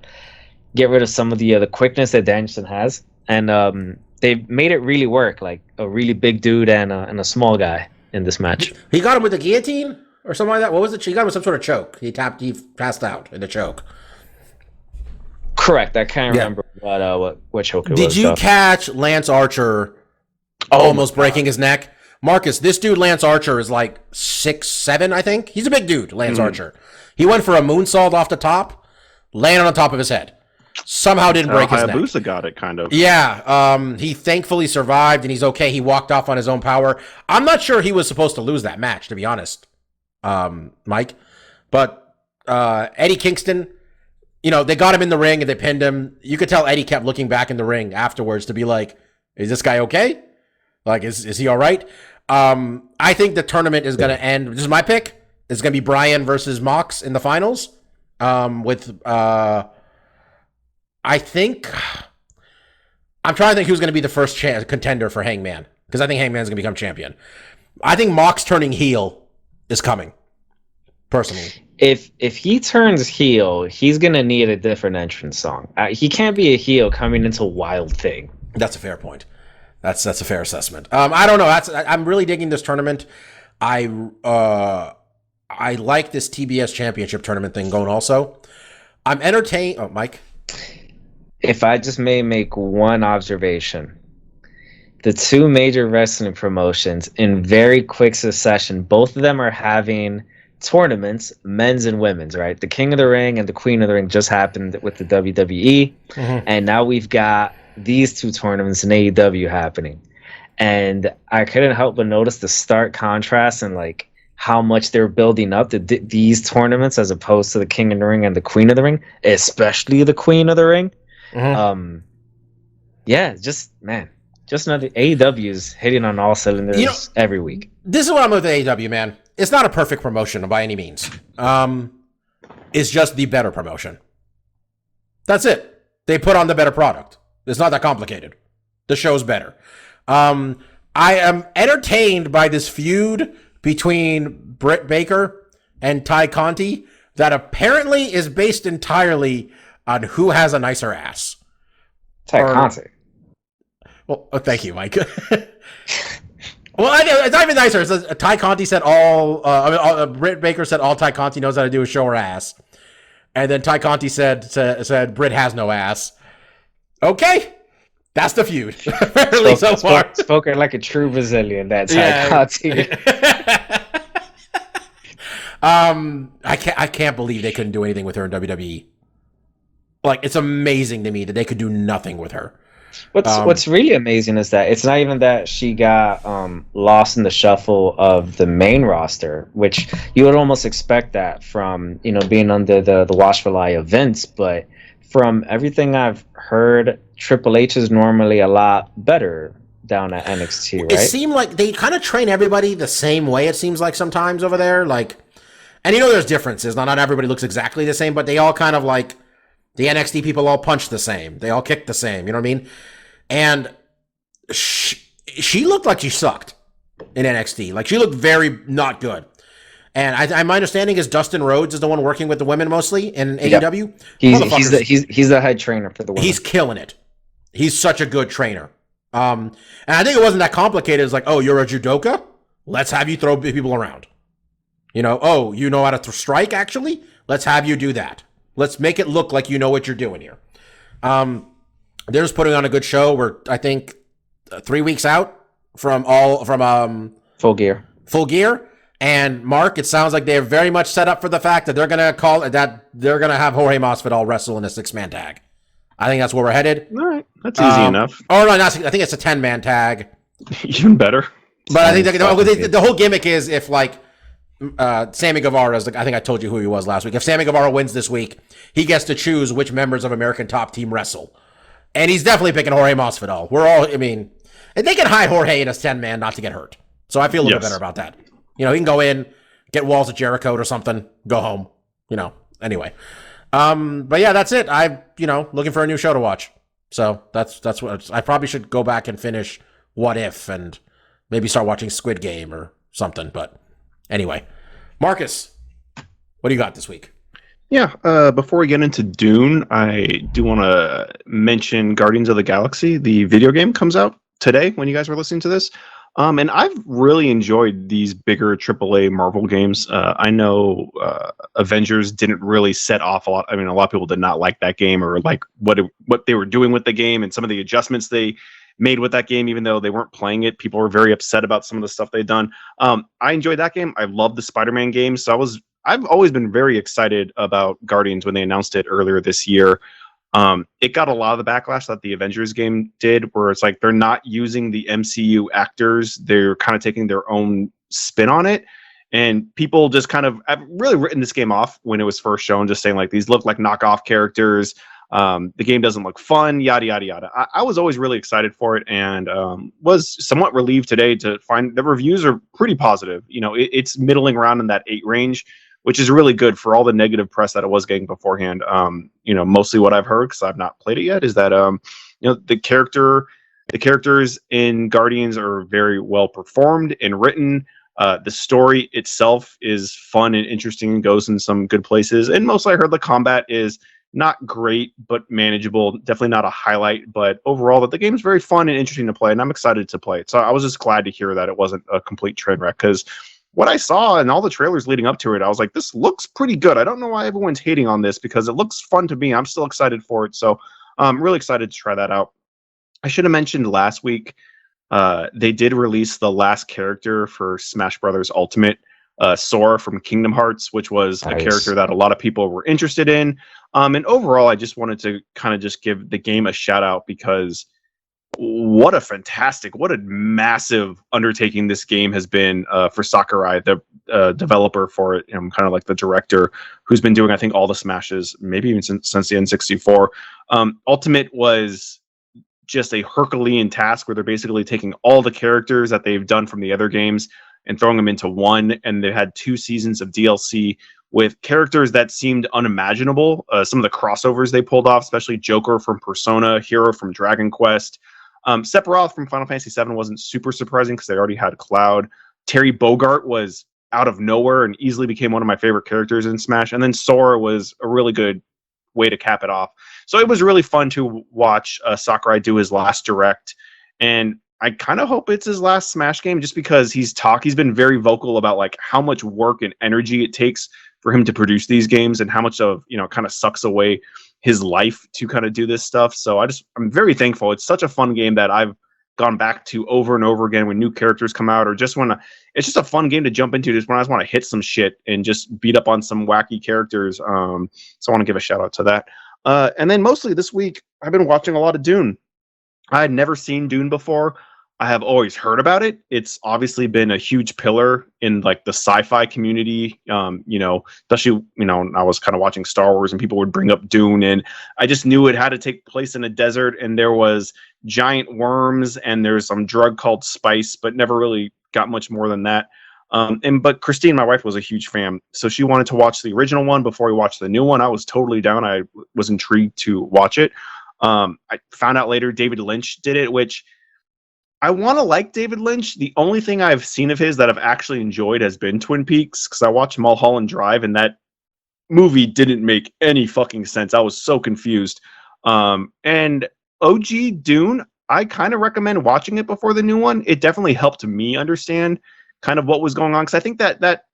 get rid of some of the quickness that Danielson has. And they made it really work, like a really big dude and a small guy in this match. He got him with a guillotine or something like that. What was it? He got him with some sort of choke. He passed out in the choke. Correct. I can't remember what choke it was. Did you catch Lance Archer almost breaking his neck? Marcus, this dude Lance Archer is like 6'7", I think. He's a big dude, Lance Archer. He went for a moonsault off the top, landed on top of his head. Somehow didn't break his neck. Hayabusa got it, kind of. Yeah, he thankfully survived, and he's okay. He walked off on his own power. I'm not sure he was supposed to lose that match, to be honest, Mike. But Eddie Kingston, they got him in the ring, and they pinned him. You could tell Eddie kept looking back in the ring afterwards to be like, is this guy okay? Like, is he all right? I think the tournament is going to end. This is my pick. It's going to be Bryan versus Mox in the finals with... I'm trying to think who's going to be the first contender for Hangman, because I think Hangman's going to become champion. I think Mox turning heel is coming, personally. If he turns heel, he's going to need a different entrance song. He can't be a heel coming into Wild Thing. That's a fair point. That's a fair assessment. I don't know. I'm really digging this tournament. I like this TBS Championship tournament thing going also. I'm entertained. Oh, Mike? If I just may make one observation, the two major wrestling promotions in very quick succession, both of them are having tournaments, men's and women's, right? The King of the Ring and the Queen of the Ring just happened with the WWE. And now we've got these two tournaments in AEW happening. And I couldn't help but notice the stark contrast and how much they're building up to these tournaments as opposed to the King of the Ring and the Queen of the Ring, especially the Queen of the Ring. Just another AEW's hitting on all cylinders every week. This is what I'm with AEW, man. It's not a perfect promotion by any means. It's just the better promotion. That's it. They put on the better product. It's not that complicated. The show's better. I am entertained by this feud between Britt Baker and Ty Conti that apparently is based entirely on who has a nicer ass. Ty Conti. Well, thank you, Mike. Well, it's not even nicer. It says Ty Conti said Britt Baker said all Ty Conti knows how to do is show her ass. And then Ty Conti said Britt has no ass. Okay. That's the feud. Apparently so far. Spoken like a true Brazilian, that's Ty Conti. I can't believe they couldn't do anything with her in WWE. It's amazing to me that they could do nothing with her. What's really amazing is that it's not even that she got lost in the shuffle of the main roster, which you would almost expect that from being under the watchful eye of Vince. But from everything I've heard, Triple H is normally a lot better down at NXT, right? It seemed like they kind of train everybody the same way. It seems like sometimes over there, and there's differences. Not everybody looks exactly the same, but they all kind of the NXT people all punch the same. They all kick the same. You know what I mean? And she looked like she sucked in NXT. She looked very not good. And my understanding is Dustin Rhodes is the one working with the women mostly in AEW. He's the head trainer for the women. He's killing it. He's such a good trainer. And I think it wasn't that complicated. It's like, oh, you're a judoka? Let's have you throw people around. Oh, you know how to strike, actually? Let's have you do that. Let's make it look like you know what you're doing here. They're just putting on a good show. We're, I think, 3 weeks out from Full Gear. Full Gear. And Mark, it sounds like they're very much set up for the fact that they're gonna have Jorge Masvidal wrestle in a 6-man tag. I think that's where we're headed. All right, that's easy enough. Oh no, I think it's a 10-man tag. Even better. But I think the whole gimmick is if Sammy Guevara's, I think I told you who he was last week. If Sammy Guevara wins this week, he gets to choose which members of American Top Team wrestle. And he's definitely picking Jorge Masvidal. And they can hide Jorge in a 10-man not to get hurt. So I feel a little bit better about that. He can go in, get Walls of Jericho or something, go home. Anyway. But yeah, that's it. I'm, looking for a new show to watch. So that's what I probably should go back and finish What If and maybe start watching Squid Game or something. But anyway, Marcus, what do you got this week? Yeah, before we get into Dune, I do want to mention Guardians of the Galaxy. The video game comes out today when you guys are listening to this. And I've really enjoyed these bigger AAA Marvel games. I know Avengers didn't really set off a lot. I mean, a lot of people did not like that game or like what they were doing with the game and some of the adjustments they made with that game, even though they weren't playing it. People were very upset about some of the stuff they'd done. I enjoyed that game. I love the Spider-Man games. So I've always been very excited about Guardians when they announced it earlier this year. It got a lot of the backlash that the Avengers game did, where it's like they're not using the MCU actors. They're kind of taking their own spin on it. And people just I've really written this game off when it was first shown, just saying like these look like knockoff characters. The game doesn't look fun, yada, yada, yada. I was always really excited for it and was somewhat relieved today to find the reviews are pretty positive. It's middling around in that 8 range, which is really good for all the negative press that it was getting beforehand. Mostly what I've heard, because I've not played it yet, is that the characters in Guardians are very well performed and written. The story itself is fun and interesting and goes in some good places. And mostly I heard the combat is not great, but manageable. Definitely not a highlight, but overall that the game's very fun and interesting to play, and I'm excited to play it. So I was just glad to hear that it wasn't a complete train wreck, because what I saw in all the trailers leading up to it, I was like, this looks pretty good. I don't know why everyone's hating on this, because it looks fun to me. I'm still excited for it. So I'm really excited to try that out. I should have mentioned last week, they did release the last character for Smash Brothers Ultimate, Sora from Kingdom Hearts, which was a character that a lot of people were interested in. And overall, I just wanted to kind of just give the game a shout out, because what a massive undertaking this game has been for Sakurai, the developer for it, and kind of like the director who's been doing, I think, all the Smashes, maybe even since the N64. Ultimate was just a Herculean task where they're basically taking all the characters that they've done from the other games and throwing them into one, and they had 2 seasons of DLC with characters that seemed unimaginable. Some of the crossovers they pulled off, especially Joker from Persona, Hero from Dragon Quest. Sephiroth from Final Fantasy VII wasn't super surprising because they already had Cloud. Terry Bogard was out of nowhere and easily became one of my favorite characters in Smash. And then Sora was a really good way to cap it off. So it was really fun to watch Sakurai do his last direct. And I kind of hope it's his last Smash game, just because he's been very vocal about like how much work and energy it takes for him to produce these games, and how much of, kind of sucks away his life to kind of do this stuff. So I'm very thankful. It's such a fun game that I've gone back to over and over again when new characters come out, or just it's just a fun game to jump into just when I just want to hit some shit and just beat up on some wacky characters. So I want to give a shout out to that. And then mostly this week, I've been watching a lot of Dune. I had never seen Dune before. I have always heard about it. It's obviously been a huge pillar in like the sci-fi community. Especially, I was kind of watching Star Wars and people would bring up Dune, and I just knew it had to take place in a desert, and there was giant worms and there's some drug called spice, but never really got much more than that. But Christine, my wife, was a huge fan, so she wanted to watch the original one before we watched the new one. I was totally down. I was intrigued to watch it. I found out later David Lynch did it, which I want to like David Lynch. The only thing I've seen of his that I've actually enjoyed has been Twin Peaks, because I watched Mulholland Drive, and that movie didn't make any fucking sense. I was so confused. And OG Dune, I kind of recommend watching it before the new one. It definitely helped me understand kind of what was going on, because I think that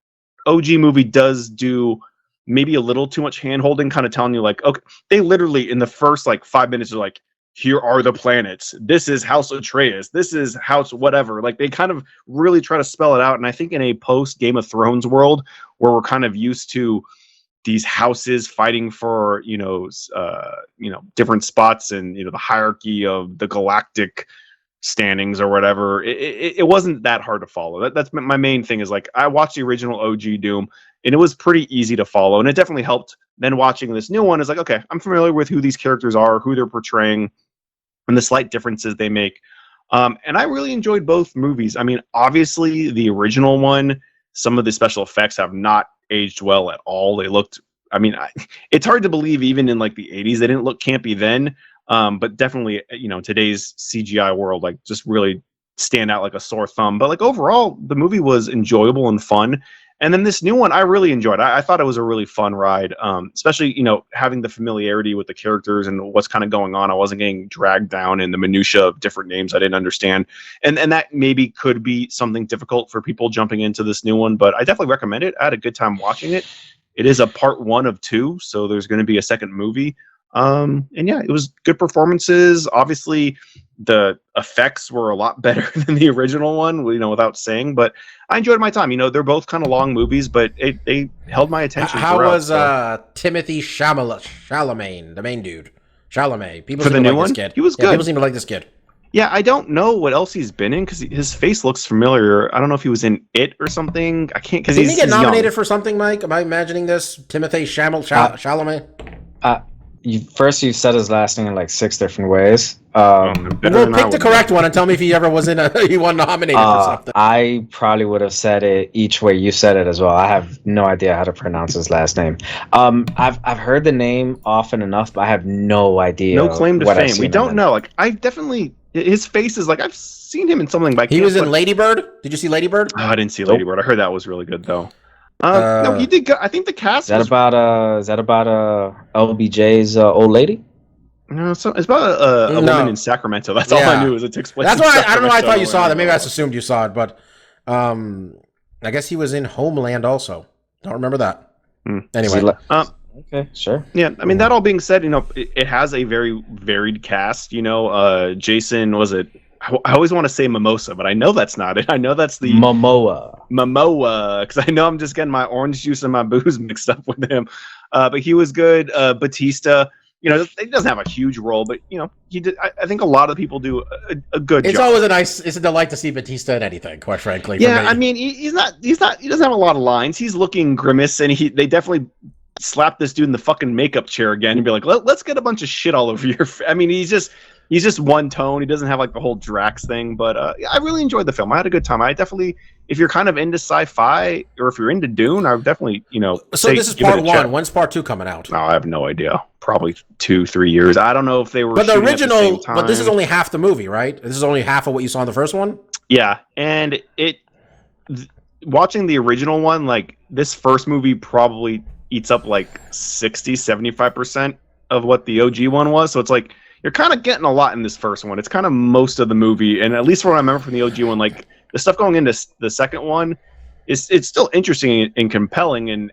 OG movie does do maybe a little too much hand holding, kind of telling you like, okay, they literally in the first like 5 minutes are like, here are the planets. This is House Atreus. This is House whatever. Like they kind of really try to spell it out. And I think in a post Game of Thrones world where we're kind of used to these houses fighting for, different spots and, the hierarchy of the galactic standings or whatever, it wasn't that hard to follow. That's my main thing is like, I watched the original OG Doom and it was pretty easy to follow. And it definitely helped. Then watching this new one is like, okay, I'm familiar with who these characters are, who they're portraying, and the slight differences they make. And I really enjoyed both movies. I mean, obviously the original one, some of the special effects have not aged well at all. They looked, it's hard to believe even in like the 80s, they didn't look campy then. But definitely, today's CGI world, like just really stand out like a sore thumb. But like overall, the movie was enjoyable and fun. And then this new one, I really enjoyed. I thought it was a really fun ride, especially, having the familiarity with the characters and what's kind of going on. I wasn't getting dragged down in the minutia of different names I didn't understand. And that maybe could be something difficult for people jumping into this new one, but I definitely recommend it. I had a good time watching it. It is a part 1 of 2, so there's going to be a second movie. And yeah, it was good performances. Obviously, the effects were a lot better than the original one, without saying. But I enjoyed my time. They're both kind of long movies, but they held my attention. How was Timothy Chalamet, the main dude? Chalamet. People for the new like one, this kid. He was good. People seem to like this kid. Yeah, I don't know what else he's been in because his face looks familiar. I don't know if he was in It or something. I can't because Didn't he get nominated for something, Mike? Am I imagining this? Timothy Chalamet. You said his last name in like 6 different ways. Well, pick the correct one and tell me if he ever was he won nominated for something. I probably would have said it each way you said it as well. I have no idea how to pronounce his last name. I've heard the name often enough, but I have no idea. No claim to fame. We don't know. Like I definitely, his face is like I've seen him in something. But he was in Lady Bird. Did you see Lady Bird? Oh, I didn't see Lady Bird. I heard that was really good though. No, he did. I think the cast. Is that about LBJ's old lady? No, it's about a woman in Sacramento. That's all I knew. Is it takes place. That's why I don't know. I thought you saw that. Maybe I just assumed you saw it, but I guess he was in Homeland also. Don't remember that. Anyway, okay, sure. Yeah, I mean that all being said, it has a very varied cast. Jason, was it? I always want to say Mimosa, but I know that's not it. I know that's the Momoa, because I know I'm just getting my orange juice and my booze mixed up with him. But he was good. Batista, he doesn't have a huge role, but he did. I think a lot of people do a good job. It's always it's a delight to see Batista in anything, quite frankly. Yeah, I mean, he doesn't have a lot of lines. He's looking grimace, and they definitely slap this dude in the fucking makeup chair again and be like, let's get a bunch of shit all over your I mean, he's just one tone. He doesn't have like the whole Drax thing, but I really enjoyed the film. I had a good time. I definitely, if you're kind of into sci-fi or if you're into Dune, I would definitely, So this is part 1. When's part 2 coming out? No, I have no idea. Probably 2-3 years. I don't know if they were. But the original, at the same time. but this is only half the movie, right? This is only half of what you saw in the first one. Yeah, and watching the original one, like this first movie probably eats up like 60-75% of what the OG one was. So it's like you're kind of getting a lot in this first one. It's kind of most of the movie, and at least from what I remember from the OG one, like the stuff going into the second one it's still interesting and compelling.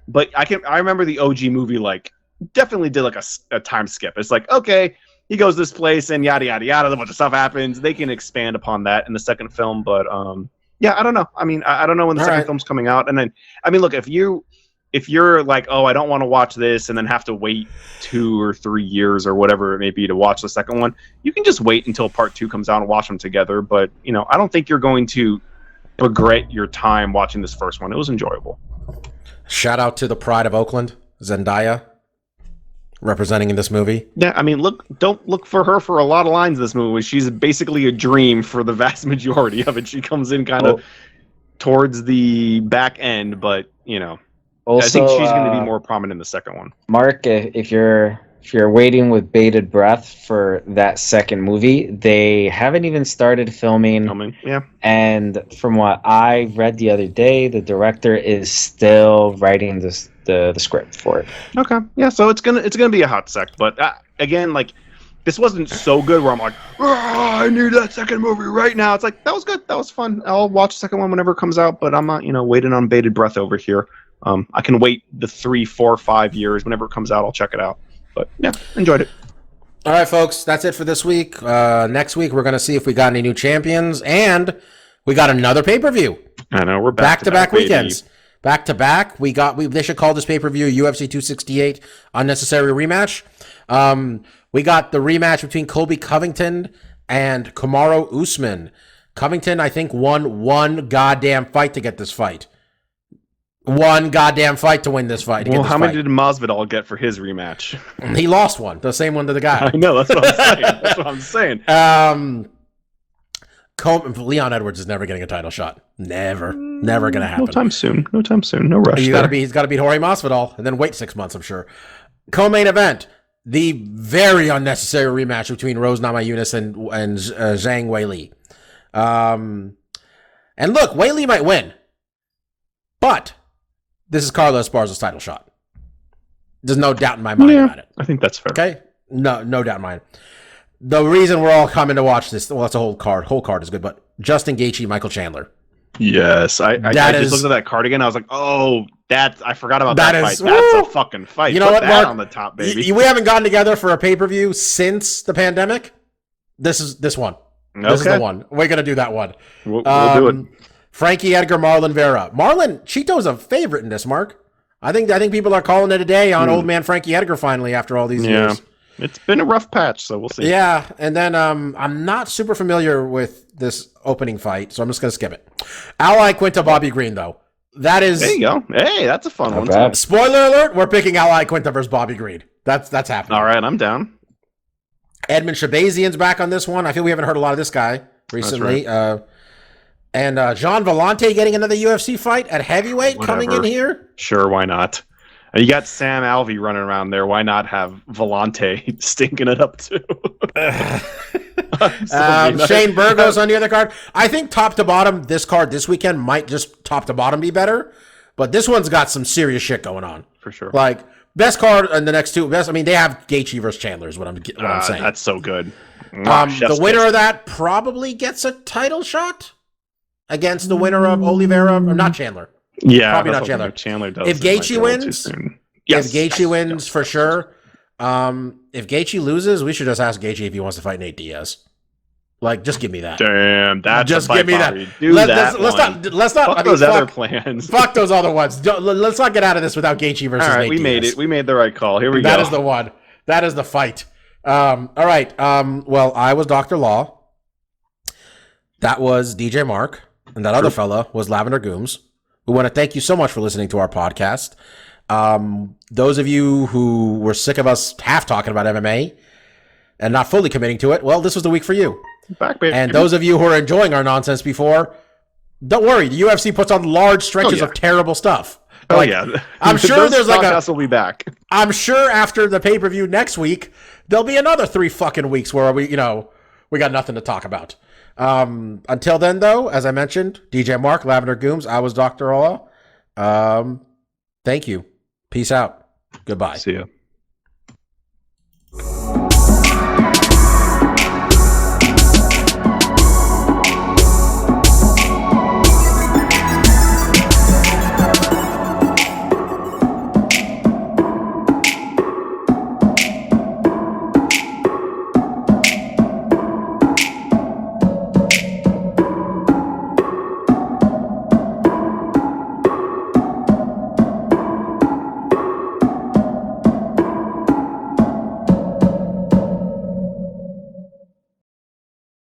But I remember the OG movie like definitely did like a time skip. It's like, okay, he goes this place and yada yada yada, a bunch of stuff happens. They can expand upon that in the second film, but yeah, I don't know. I mean, I don't know when the second film's coming out, and then I mean, look, if you're like, oh, I don't want to watch this and then have to wait 2 or 3 years or whatever it may be to watch the second one, you can just wait until part 2 comes out and watch them together. But, I don't think you're going to regret your time watching this first one. It was enjoyable. Shout out to the Pride of Oakland, Zendaya, representing in this movie. Yeah, I mean, don't look for her for a lot of lines in this movie. She's basically a dream for the vast majority of it. She comes in kind of towards the back end, but, also, I think she's going to be more prominent in the second one. Mark, if you're waiting with bated breath for that second movie, they haven't even started filming. Yeah. And from what I read the other day, the director is still writing the script for it. Okay. Yeah. So it's gonna be a hot sec, but again, like this wasn't so good where I'm like, I need that second movie right now. It's like, that was good. That was fun. I'll watch the second one whenever it comes out, but I'm not, waiting on bated breath over here. I can wait the 3, 4, 5 years. Whenever it comes out, I'll check it out. But yeah, enjoyed it. All right, folks, that's it for this week. Next week, we're going to see if we got any new champions, and we got another pay-per-view. I know, we're back-to-back weekends. Back-to-back. They should call this pay-per-view UFC 268 Unnecessary Rematch. We got the rematch between Colby Covington and Kamaru Usman. Covington, I think, won one goddamn fight to get this fight. One goddamn fight to win this fight. Well, how many did Masvidal get for his rematch? He lost one. The same one to the guy. I know, that's what I'm saying. Leon Edwards is never getting a title shot. Never going to happen. No time soon. No rush. He's got to beat Jorge Masvidal and then wait 6 months, I'm sure. Co-main event, the very unnecessary rematch between Rose Namajunas and Zhang Weili. And look, Weili might win, but this is Carlos Esparza's title shot. There's no doubt in my mind about it. I think that's fair. Okay? No doubt in my mind. The reason we're all coming to watch this, well, that's a whole card. Whole card is good, but Justin Gaethje, Michael Chandler. Yes, I just looked at that card again. I was like, oh, I forgot about that fight. That's a fucking fight. You know what, Mark? On the top, baby. We haven't gotten together for a pay-per-view since the pandemic. This one. Okay. This is the one. We're going to do that one. We'll do it. Frankie Edgar, Marlon Vera. Cheeto's a favorite in this, Mark. I think people are calling it a day on old man Frankie Edgar finally after all these years. It's been a rough patch, so we'll see. Yeah, and then I'm not super familiar with this opening fight, so I'm just going to skip it. Ally Quinta Bobby Green, though. That is... There you go. Hey, that's a fun one. Too. Spoiler alert, we're picking Ally Quinta versus Bobby Green. That's happening. All right, I'm down. Edmund Shabazian's back on this one. I feel we haven't heard a lot of this guy recently. That's right. And John Vellante getting another UFC fight at heavyweight coming in here. Sure, why not? You got Sam Alvey running around there. Why not have Vellante stinking it up too? Shane Burgos on the other card. I think top to bottom, this card this weekend might just top to bottom be better. But this one's got some serious shit going on. For sure. Like, best card and the next two best. I mean, they have Gaethje versus Chandler is what I'm saying. That's so good. The winner of that probably gets a title shot against the winner of Oliveira, or not Chandler. Yeah, probably not Chandler. Chandler does. If Gaethje wins, wins for sure. If Gaethje loses, we should just ask Gaethje if he wants to fight Nate Diaz. Like, just give me that. Damn, that's just give me that. Let's not. Fuck those other plans. Fuck those other ones. Let's not get out of this without Gaethje versus Nate Diaz. We made it. We made the right call. Here we go. That is the one. That is the fight. All right. Well, I was Dr. Law. That was DJ Mark, and that other fella was Lavender Gooms. We want to thank you so much for listening to our podcast. Those of you who were sick of us half talking about MMA and not fully committing to it, well, this was the week for you. Back, baby. And those of you who are enjoying our nonsense before, don't worry. The UFC puts on large stretches of terrible stuff. I'm sure there's like podcasts will be back. I'm sure after the pay-per-view next week, there'll be another 3 fucking weeks where we got nothing to talk about. Until then, though, as I mentioned, DJ Mark, Lavender Gooms, I was Dr. Law. Thank you. Peace out. Goodbye. See ya.